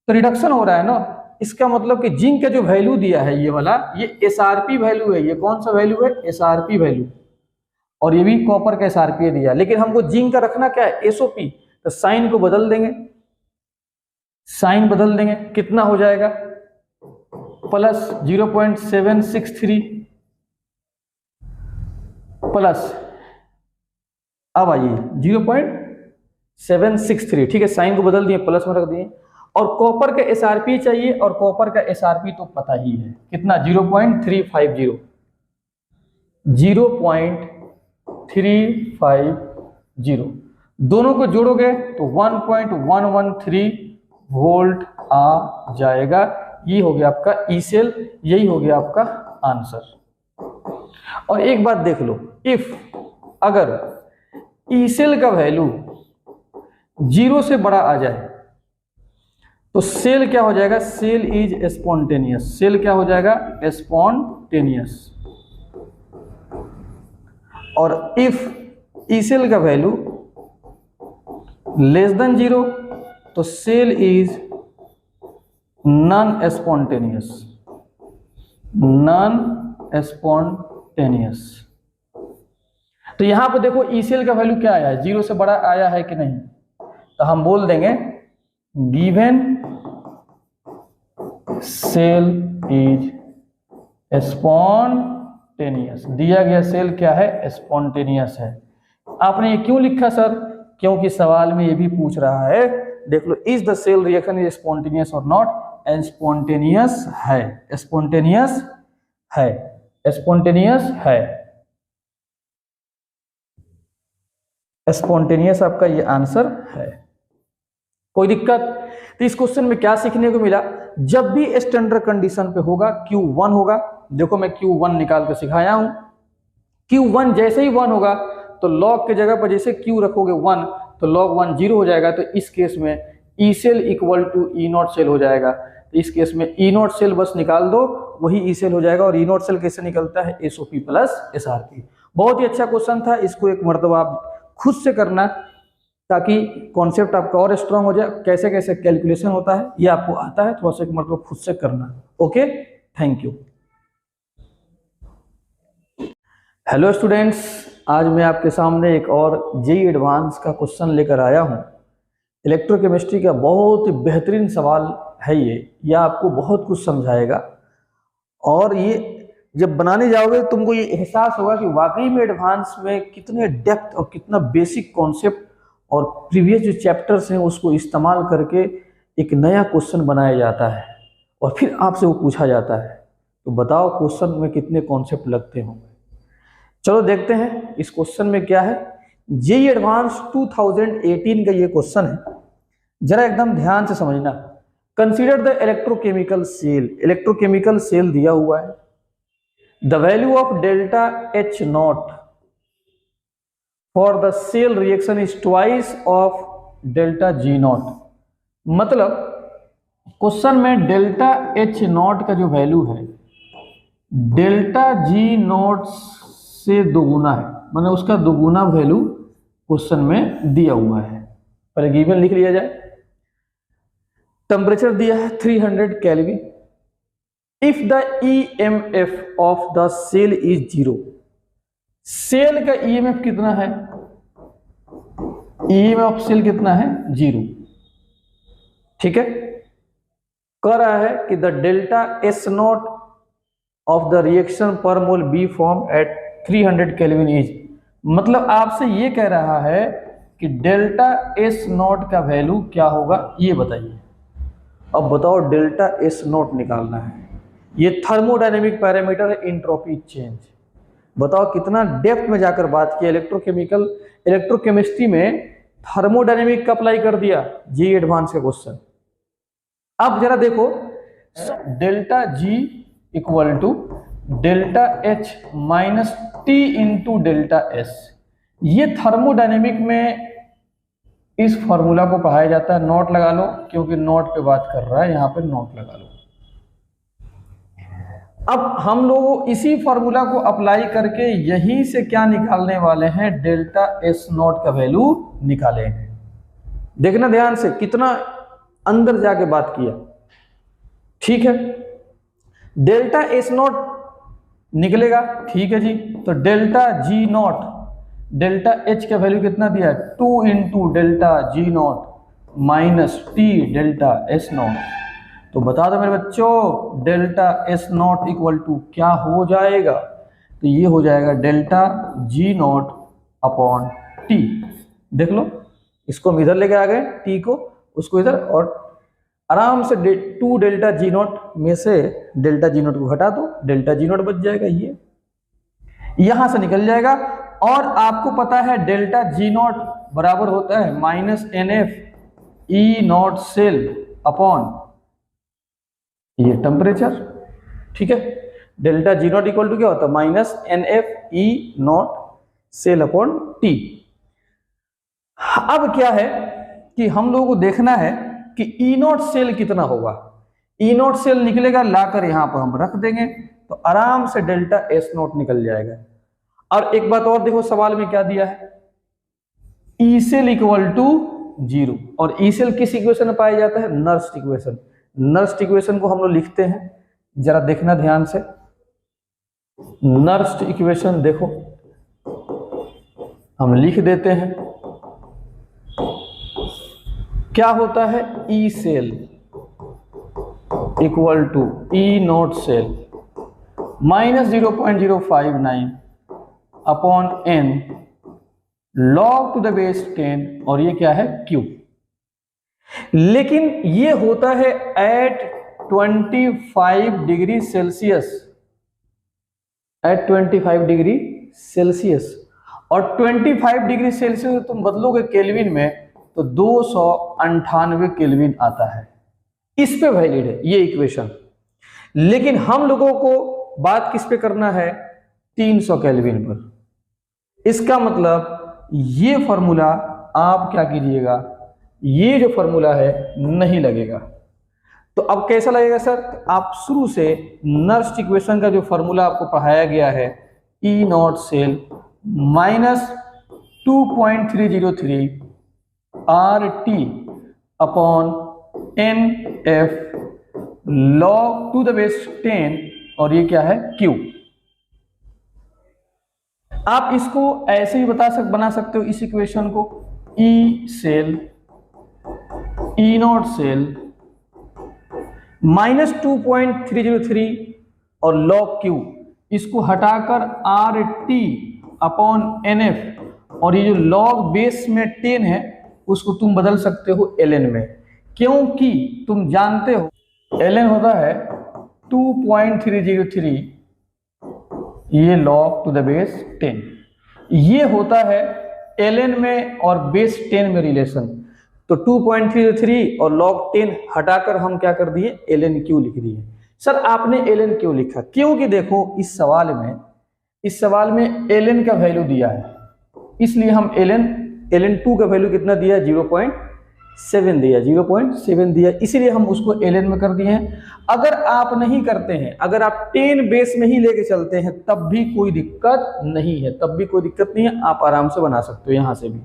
तो रिडक्शन हो रहा है ना, इसका मतलब कि जिंक का जो वैल्यू दिया है ये वाला, ये SRP वैल्यू है। ये कौन सा वैल्यू है SRP वैल्यू, और ये भी कॉपर का SRP दिया, लेकिन हमको जिंक का रखना क्या है SOP, तो साइन को बदल देंगे, साइन बदल देंगे, कितना हो जाएगा प्लस 0.763 प्लस, अब आइए 0.763, ठीक है, साइन को बदल दिए, प्लस में रख दिए। और कॉपर का SRP चाहिए, और कॉपर का SRP तो पता ही है कितना 0.350, 0.350, दोनों को जोड़ोगे तो 1.113 वोल्ट आ जाएगा। ये हो गया आपका E सेल, यही हो गया आपका आंसर। और एक बात देख लो, इफ अगर E सेल का वैल्यू 0 से बड़ा आ जाए तो सेल क्या हो जाएगा, सेल इज स्पॉन्टेनियस, सेल क्या हो जाएगा स्पॉन्टेनियस। और इफ E सेल का वैल्यू लेस देन 0 तो cell is non spontaneous, non spontaneous. तो यहां पर देखो E सेल का वैल्यू क्या आया है, 0 से बड़ा आया है कि नहीं, तो हम बोल देंगे गिवन सेल इज स्पॉन्टेनियस, दिया गया सेल क्या है स्पॉन्टेनियस है। आपने ये क्यों लिखा सर, क्योंकि सवाल में ये भी पूछ रहा है, देख लो is the cell reaction is spontaneous और नॉट, एंड स्पॉन्टेनियस है, स्पॉन्टेनियस है, स्पॉन्टेनियस है, स्पॉन्टेनियस आपका ये आंसर है। कोई दिक्कत? तो इस क्वेश्चन में क्या सीखने को मिला, जब भी स्टैंडर्ड कंडीशन पे होगा Q1 होगा, देखो मैं Q1 निकाल के सिखाया हूं, Q1 जैसे ही 1 होगा तो log के जगह पर जैसे Q रखोगे 1 तो log 1 0 हो जाएगा, तो इस केस में E cell equal to E naught cell हो जाएगा। तो इस केस में E नॉट सेल बस निकाल दो, वही E सेल हो जाएगा। और E नॉट सेल कैसे निकलता है SOP प्लस SRP। बहुत ही अच्छा क्वेश्चन था, इसको एक मर्तबा आप खुद से करना ताकि कॉन्सेप्ट आपका और स्ट्रांग हो जाए। कैसे कैसे कैलकुलेशन होता है ये आपको आता है, थोड़ा सा एक मर्तबा खुद से करना। Okay, thank you. Hello students, आज मैं आपके सामने एक और JEE एडवांस का क्वेश्चन लेकर आया हूँ। इलेक्ट्रोकेमिस्ट्री का बहुत ही बेहतरीन सवाल है ये आपको बहुत कुछ समझाएगा। और ये जब बनाने जाओगे तुमको ये एहसास होगा कि वाकई में एडवांस में कितने डेप्थ और कितना बेसिक कॉन्सेप्ट और प्रीवियस जो चैप्टर्स हैं उसको इस्तेमाल करके एक नया क्वेश्चन बनाया जाता है और फिर आपसे वो पूछा जाता है। तो बताओ क्वेश्चन में कितने कॉन्सेप्ट लगते होंगे। चलो देखते हैं इस क्वेश्चन में क्या है। जेईई एडवांस 2018 का ये क्वेश्चन है, जरा एकदम ध्यान से समझना। Consider the electrochemical cell, electrochemical cell दिया हुआ है, the value of delta H naught for the cell reaction is twice of delta G naught. मतलब क्वेश्चन में डेल्टा एच नॉट का जो वैल्यू है डेल्टा जी नॉट से दोगुना है, मतलब उसका दोगुना वैल्यू क्वेश्चन में दिया हुआ है। पहले गिवन लिख लिया जाए। टेम्परेचर दिया है 300 kelvin. If the EMF of the cell is 0, cell का ईएमएफ कितना है? ईएमएफ ऑफ सेल कितना है? 0। ठीक है, कह रहा है कि the delta S naught of the reaction per mole be form at 300 kelvin is, मतलब आपसे ये कह रहा है कि डेल्टा एस नॉट का वैल्यू क्या होगा ये बताइए। अब बताओ, डेल्टा एस नॉट निकालना है। ये थर्मोडायनेमिक पैरामीटर है, एंट्रोपी चेंज। बताओ कितना डेप्थ में जाकर बात किया। इलेक्ट्रोकेमिस्ट्री में थर्मोडायनेमिक का अप्लाई कर दिया, जी एडवांस का क्वेश्चन। अब जरा देखो, delta G equal to delta H minus T into delta S. ये थर्मोडायनेमिक में इस फॉर्मूला को पढ़ाया जाता है। नोट लगा लो, क्योंकि नोट पे बात कर रहा है, यहां पे नोट लगा लो। अब हम लोग इसी फॉर्मूला को अप्लाई करके यहीं से क्या निकालने वाले हैं? डेल्टा एस नॉट का वैल्यू निकालेंगे। देखना ध्यान से, कितना अंदर जाके बात किया। ठीक है, डेल्टा एस नॉट निकलेगा, ठीक है जी। तो delta G naught, delta H का वैल्यू कितना दिया है? 2 into delta G naught minus T delta S naught. तो बता दो मेरे बच्चों, delta S naught equal to क्या हो जाएगा? तो ये हो जाएगा delta G naught upon T. देख लो, इसको हम इधर लेके आ गए, टी को उसको इधर, और आराम से 2 डेल्टा जी नॉट में से डेल्टा जी नॉट को घटा दो, डेल्टा जी नॉट बच जाएगा, ये यहां से निकल जाएगा। और आपको पता है डेल्टा जी नॉट बराबर होता है minus n F E naught cell upon ये टेम्परेचर। ठीक है, delta G naught equal to क्या होता है? Minus n F E naught cell upon T. अब क्या है कि हम लोगों को देखना है कि ई नॉट सेल कितना होगा। ई नॉट सेल निकलेगा, लाकर यहां पर हम रख देंगे, तो आराम से डेल्टा एस नॉट निकल जाएगा। और एक बात और देखो, सवाल में क्या दिया है? E cell equal to 0। और ई सेल किस इक्वेशन में पाया जाता है? Nernst equation. नर्स्ट इक्वेशन को हम लोग लिखते हैं, जरा देखना ध्यान से। नर्स्ट इक्वेशन देखो, हम लिख देते हैं। क्या होता है? E cell equal to E naught cell minus 0.059 upon n log to the base 10, और ये क्या है? क्यू। लेकिन ये होता है at 25 degree Celsius, at 25 degree Celsius. और 25 डिग्री सेल्सियस तुम बदलोगे केल्विन में तो 298 केल्विन आता है। इस पे वैलिड है ये इक्वेशन। लेकिन हम लोगों को बात किस पे करना है? 300 केल्विन पर। इसका मतलब ये फॉर्मूला आप क्या कीजिएगा, ये जो फॉर्मूला है नहीं लगेगा। तो अब कैसा लगेगा सर? आप शुरू से नर्स्ट इक्वेशन का जो फॉर्मूला आपको पढ़ाया गया है, E naught cell minus 2.303 R T upon N F log to the base 10, और ये क्या है? क्यू। आप इसको ऐसे ही बना सकते हो इस इक्वेशन को, E cell E naught cell minus 2.303 और लॉग क्यू, इसको हटाकर R T upon N F, और ये जो लॉग बेस में 10 है उसको तुम बदल सकते हो एल में, क्योंकि तुम जानते हो एल होता है 2.303, ये लॉग टू द बेस 10, ये होता है ln में और बेस 10 में रिलेशन, तो 2.33 और log 10 हटाकर हम क्या कर दिए, ln q लिख दिए। सर आपने ln क्यों लिखा, क्योंकि देखो इस सवाल में ln का वैल्यू दिया है, इसलिए हम ln2 का वैल्यू कितना दिया, 0.7 दिया, 0.7 दिया, इसीलिए हम उसको ln में कर दिए हैं। अगर आप नहीं करते हैं, अगर आप 10 बेस में ही लेके चलते हैं तब भी कोई दिक्कत नहीं है, आप आराम से बना सकते हो। यहां से भी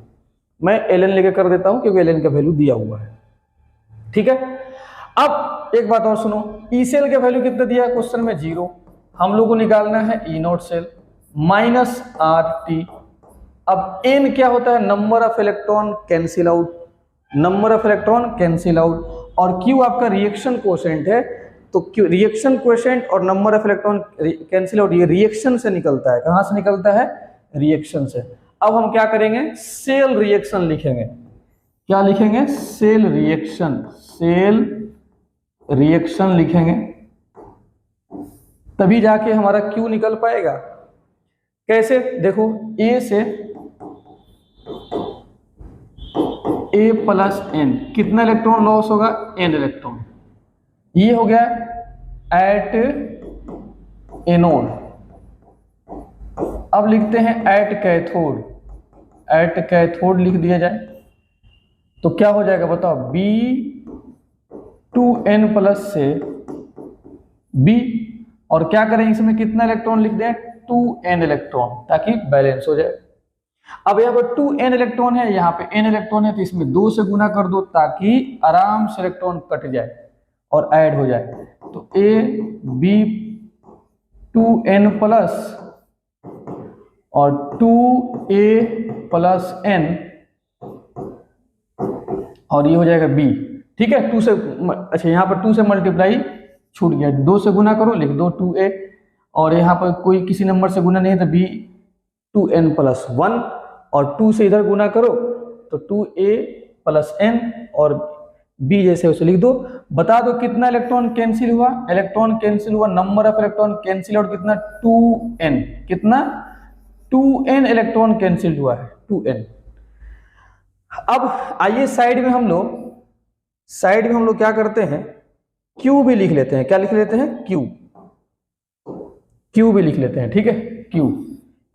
मैं ln लेके कर देता हूं क्योंकि ln का वैल्यू दिया हुआ है, ठीक है। अब एक बात और सुनो, ई सेल का वैल्यू कितना दिया है क्वेश्चन में, 0। हम लोग को निकालना है E naught cell minus R T. अब n क्या होता है, number of electron cancel out, और q आपका रिएक्शन कोएफिशिएंट है, तो q रिएक्शन कोएफिशिएंट और number of electron cancel out, ये रिएक्शन से निकलता है। कहां से निकलता है, रिएक्शन से। अब हम क्या करेंगे, सेल रिएक्शन लिखेंगे। क्या लिखेंगे, सेल रिएक्शन लिखेंगे, तभी जाके हमारा Q निकल पाएगा। कैसे, देखो A से A प्लस N, कितना इलेक्ट्रॉन लॉस होगा, N इलेक्ट्रॉन। ये हो गया एट एनोड। अब लिखते हैं एट कैथोड लिख दिया जाए तो क्या हो जाएगा बताओ, B2N प्लस से B, और क्या करें इसमें कितना इलेक्ट्रॉन लिख दें, 2N इलेक्ट्रॉन, ताकि बैलेंस हो जाए। अब यहाँ पर 2N इलेक्ट्रॉन है, यहाँ पे N इलेक्ट्रॉन है, तो इसमें 2 से गुना कर दो ताकि आराम से इलेक्ट्रॉन कट जाए और ऐड हो जाए। तो B2N प्लस और 2A प्लस N, और ये हो जाएगा B, ठीक है। 2 से, अच्छा यहाँ पर 2 से मल्टीप्लाई छूट गया, 2 से गुना करो, लिख दो 2A, और यहाँ पर कोई किसी नंबर से गुना नहीं है तो B2N प्लस 1, और 2 से इधर गुना करो तो 2A प्लस N, और B जैसे उसे लिख दो। बता दो कितना इलेक्ट्रॉन कैंसिल हुआ, number of electron cancel out कितना, 2N, कितना 2N इलेक्ट्रॉन कैंसिल हुआ है, 2N। अब आइए साइड में हम लोग क्या करते हैं, Q भी लिख लेते हैं। क्या लिख लेते हैं, Q भी लिख लेते हैं, ठीक है।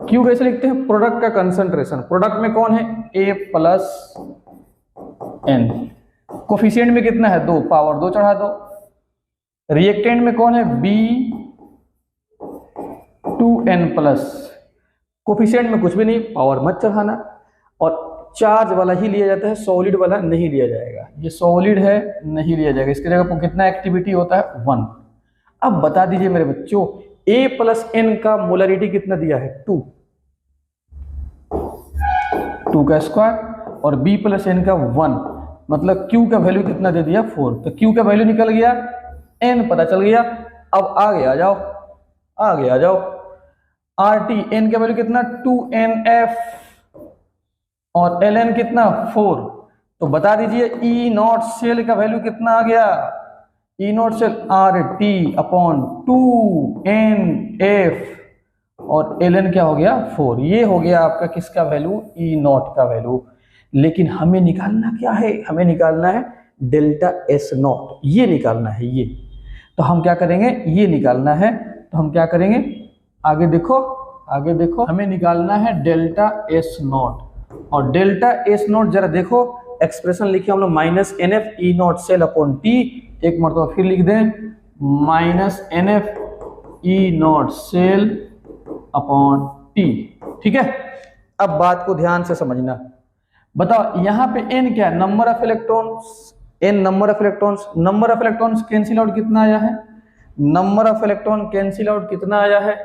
Q कैसे लिखते हैं, प्रोडक्ट का कंसंट्रेशन, प्रोडक्ट में कौन है, A प्लस N, कोफिशिएंट में कितना है, 2, पावर 2 चढ़ा दो। रिएक्टेंट में कौन है, B2N प्लस, कोफिशिएंट में कुछ भी नहीं, पावर मत चढ़ाना, और चार्ज वाला ही लिया जाता है, सॉलिड वाला नहीं लिया जाएगा। ये सॉलिड है, नहीं लिया जाएगा, इसकी जगह पर कितना एक्टिविटी होता है, 1। अब बता दीजिए मेरे बच्चों, A प्लस N का मोलरिटी कितना दिया है, 2 का स्क्वायर, और B प्लस N का 1, मतलब Q का वैल्यू कितना दे दिया, 4। तो Q का वैल्यू निकल गया, N पता चल गया। अब आगे आ जाओ, RT, N का वैल्यू कितना, 2NF, और ln कितना, 4। तो बता दीजिए E नॉट सेल का वैल्यू कितना आ गया, E naught cell RT upon 2NF, और ln क्या हो गया, 4। ये हो गया आपका किसका वैल्यू, E नॉट का वैल्यू। लेकिन हमें निकालना क्या है, हमें निकालना है डेल्टा S नॉट, ये निकालना है ये। तो हम क्या करेंगे, ये निकालना है, तो हम क्या करेंगे, आगे देखो, हमें निकालना है डेल्टा S नॉट। और डेल्टा S नॉट जरा देखो, एक्सप्रेशन लिखिए हम लोग, -NF E naught cell upon T, एक मरतबा फिर लिख दें, -NF E naught cell upon T, ठीक है। अब बात को ध्यान से समझना, बताओ यहाँ पे N क्या है, number of electrons, N number of electrons cancel out कितना आया है, number of electron cancel out कितना आया है,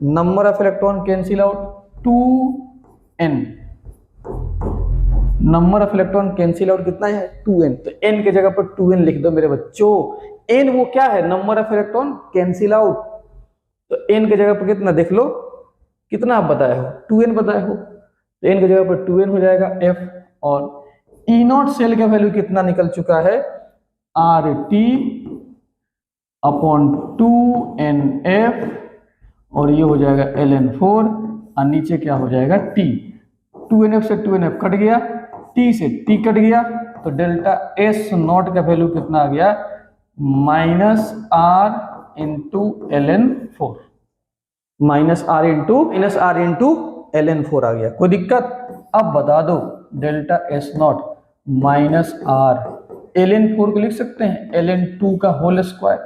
number of electron cancel out 2N, number of electron cancel out कितना है, 2N। तो N की जगह पर 2N लिख दो मेरे बच्चों। N वो क्या है, number of electron cancel out, तो N की जगह पर कितना देख लो, कितना आप बताए हो, 2N बताए हो, तो N की जगह पर 2N हो जाएगा F। और E नॉट सेल का वैल्यू कितना निकल चुका है, RT अपॉन 2NF, और ये हो जाएगा ln4, और नीचे क्या हो जाएगा T। 2NF से 2NF कट गया, T से T कट गया, तो डेल्टा S नॉट का वैल्यू कितना आ गया, -R into ln4, -R into ln4 आ गया। कोई दिक्कत? अब बता दो delta S not -R ln4 को लिख सकते हैं ln2 का होल स्क्वायर,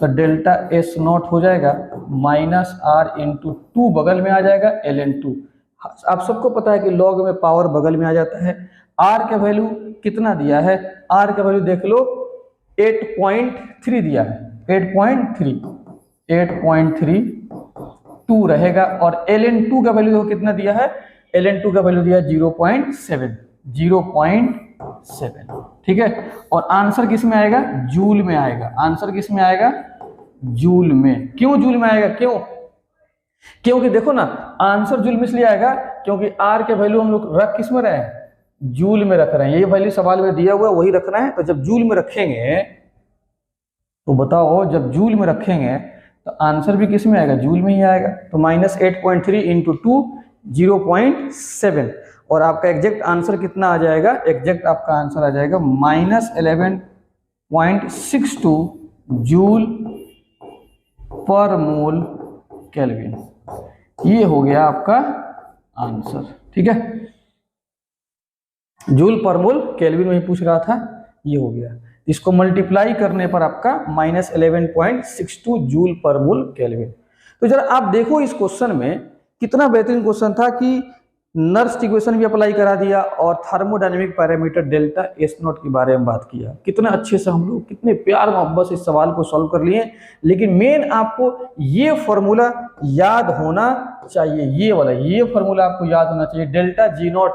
तो डेल्टा S नॉट हो जाएगा -R इंटू 2 बगल में आ जाएगा ln2। आप सबको पता है कि लॉग में पावर बगल में आ जाता है। R का वैल्यू कितना दिया है, R का वैल्यू देख लो 8.3 दिया है, 8.32 रहेगा, और ln2 का वैल्यू कितना दिया है, ln2 का वैल्यू दिया 0.7, ठीक है। और आंसर किस में आएगा, जूल में आएगा। आंसर किस में आएगा, जूल में। क्यों जूल में आएगा, क्यों? क्योंकि देखो ना, आंसर जूल में इसलिए आएगा क्योंकि आर के वैल्यू हम लोग रख किस में रहे हैं, जूल में रख रहे हैं। ये वैल्यू सवाल में दिया हुआ है, वही रखना है। तो जब जूल में रखेंगे तो बताओ, जब जूल में रखेंगे तो आंसर भी किस में आएगा, जूल में ही आएगा। तो -8.3 इंटू 2 0.7, और आपका एग्जैक्ट आंसर कितना आ जाएगा, एग्जैक्ट आपका आंसर आ जाएगा -11.62 जूल पर मोल केल्विन। ये हो गया आपका आंसर, ठीक है। जूल पर मोल केल्विन में ही पूछ रहा था, ये हो गया। इसको मल्टीप्लाई करने पर आपका -11.62 जूल पर मोल केल्विन। तो जरा आप देखो इस क्वेश्चन में कितना बेहतरीन क्वेश्चन था कि नर्स इक्वेशन भी अप्लाई करा दिया और thermodynamic parameter delta S not के बारे में बात किया। कितना अच्छे से हम लोग कितने प्यार मोहब्बत से इस सवाल को सॉल्व कर लिए। लेकिन मेन आपको ये फॉर्मूला याद होना चाहिए, ये वाला, ये फॉर्मूला आपको याद होना चाहिए। डेल्टा जी नॉट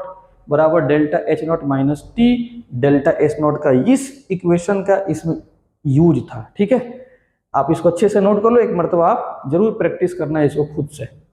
बराबर delta H not minus T, delta S naught का इस इक्वेशन का इसमें यूज था, ठीक है। आप इसको अच्छे से नोट कर लो, एक मरतबा आप जरूर प्रैक्टिस करना है इसको खुद से।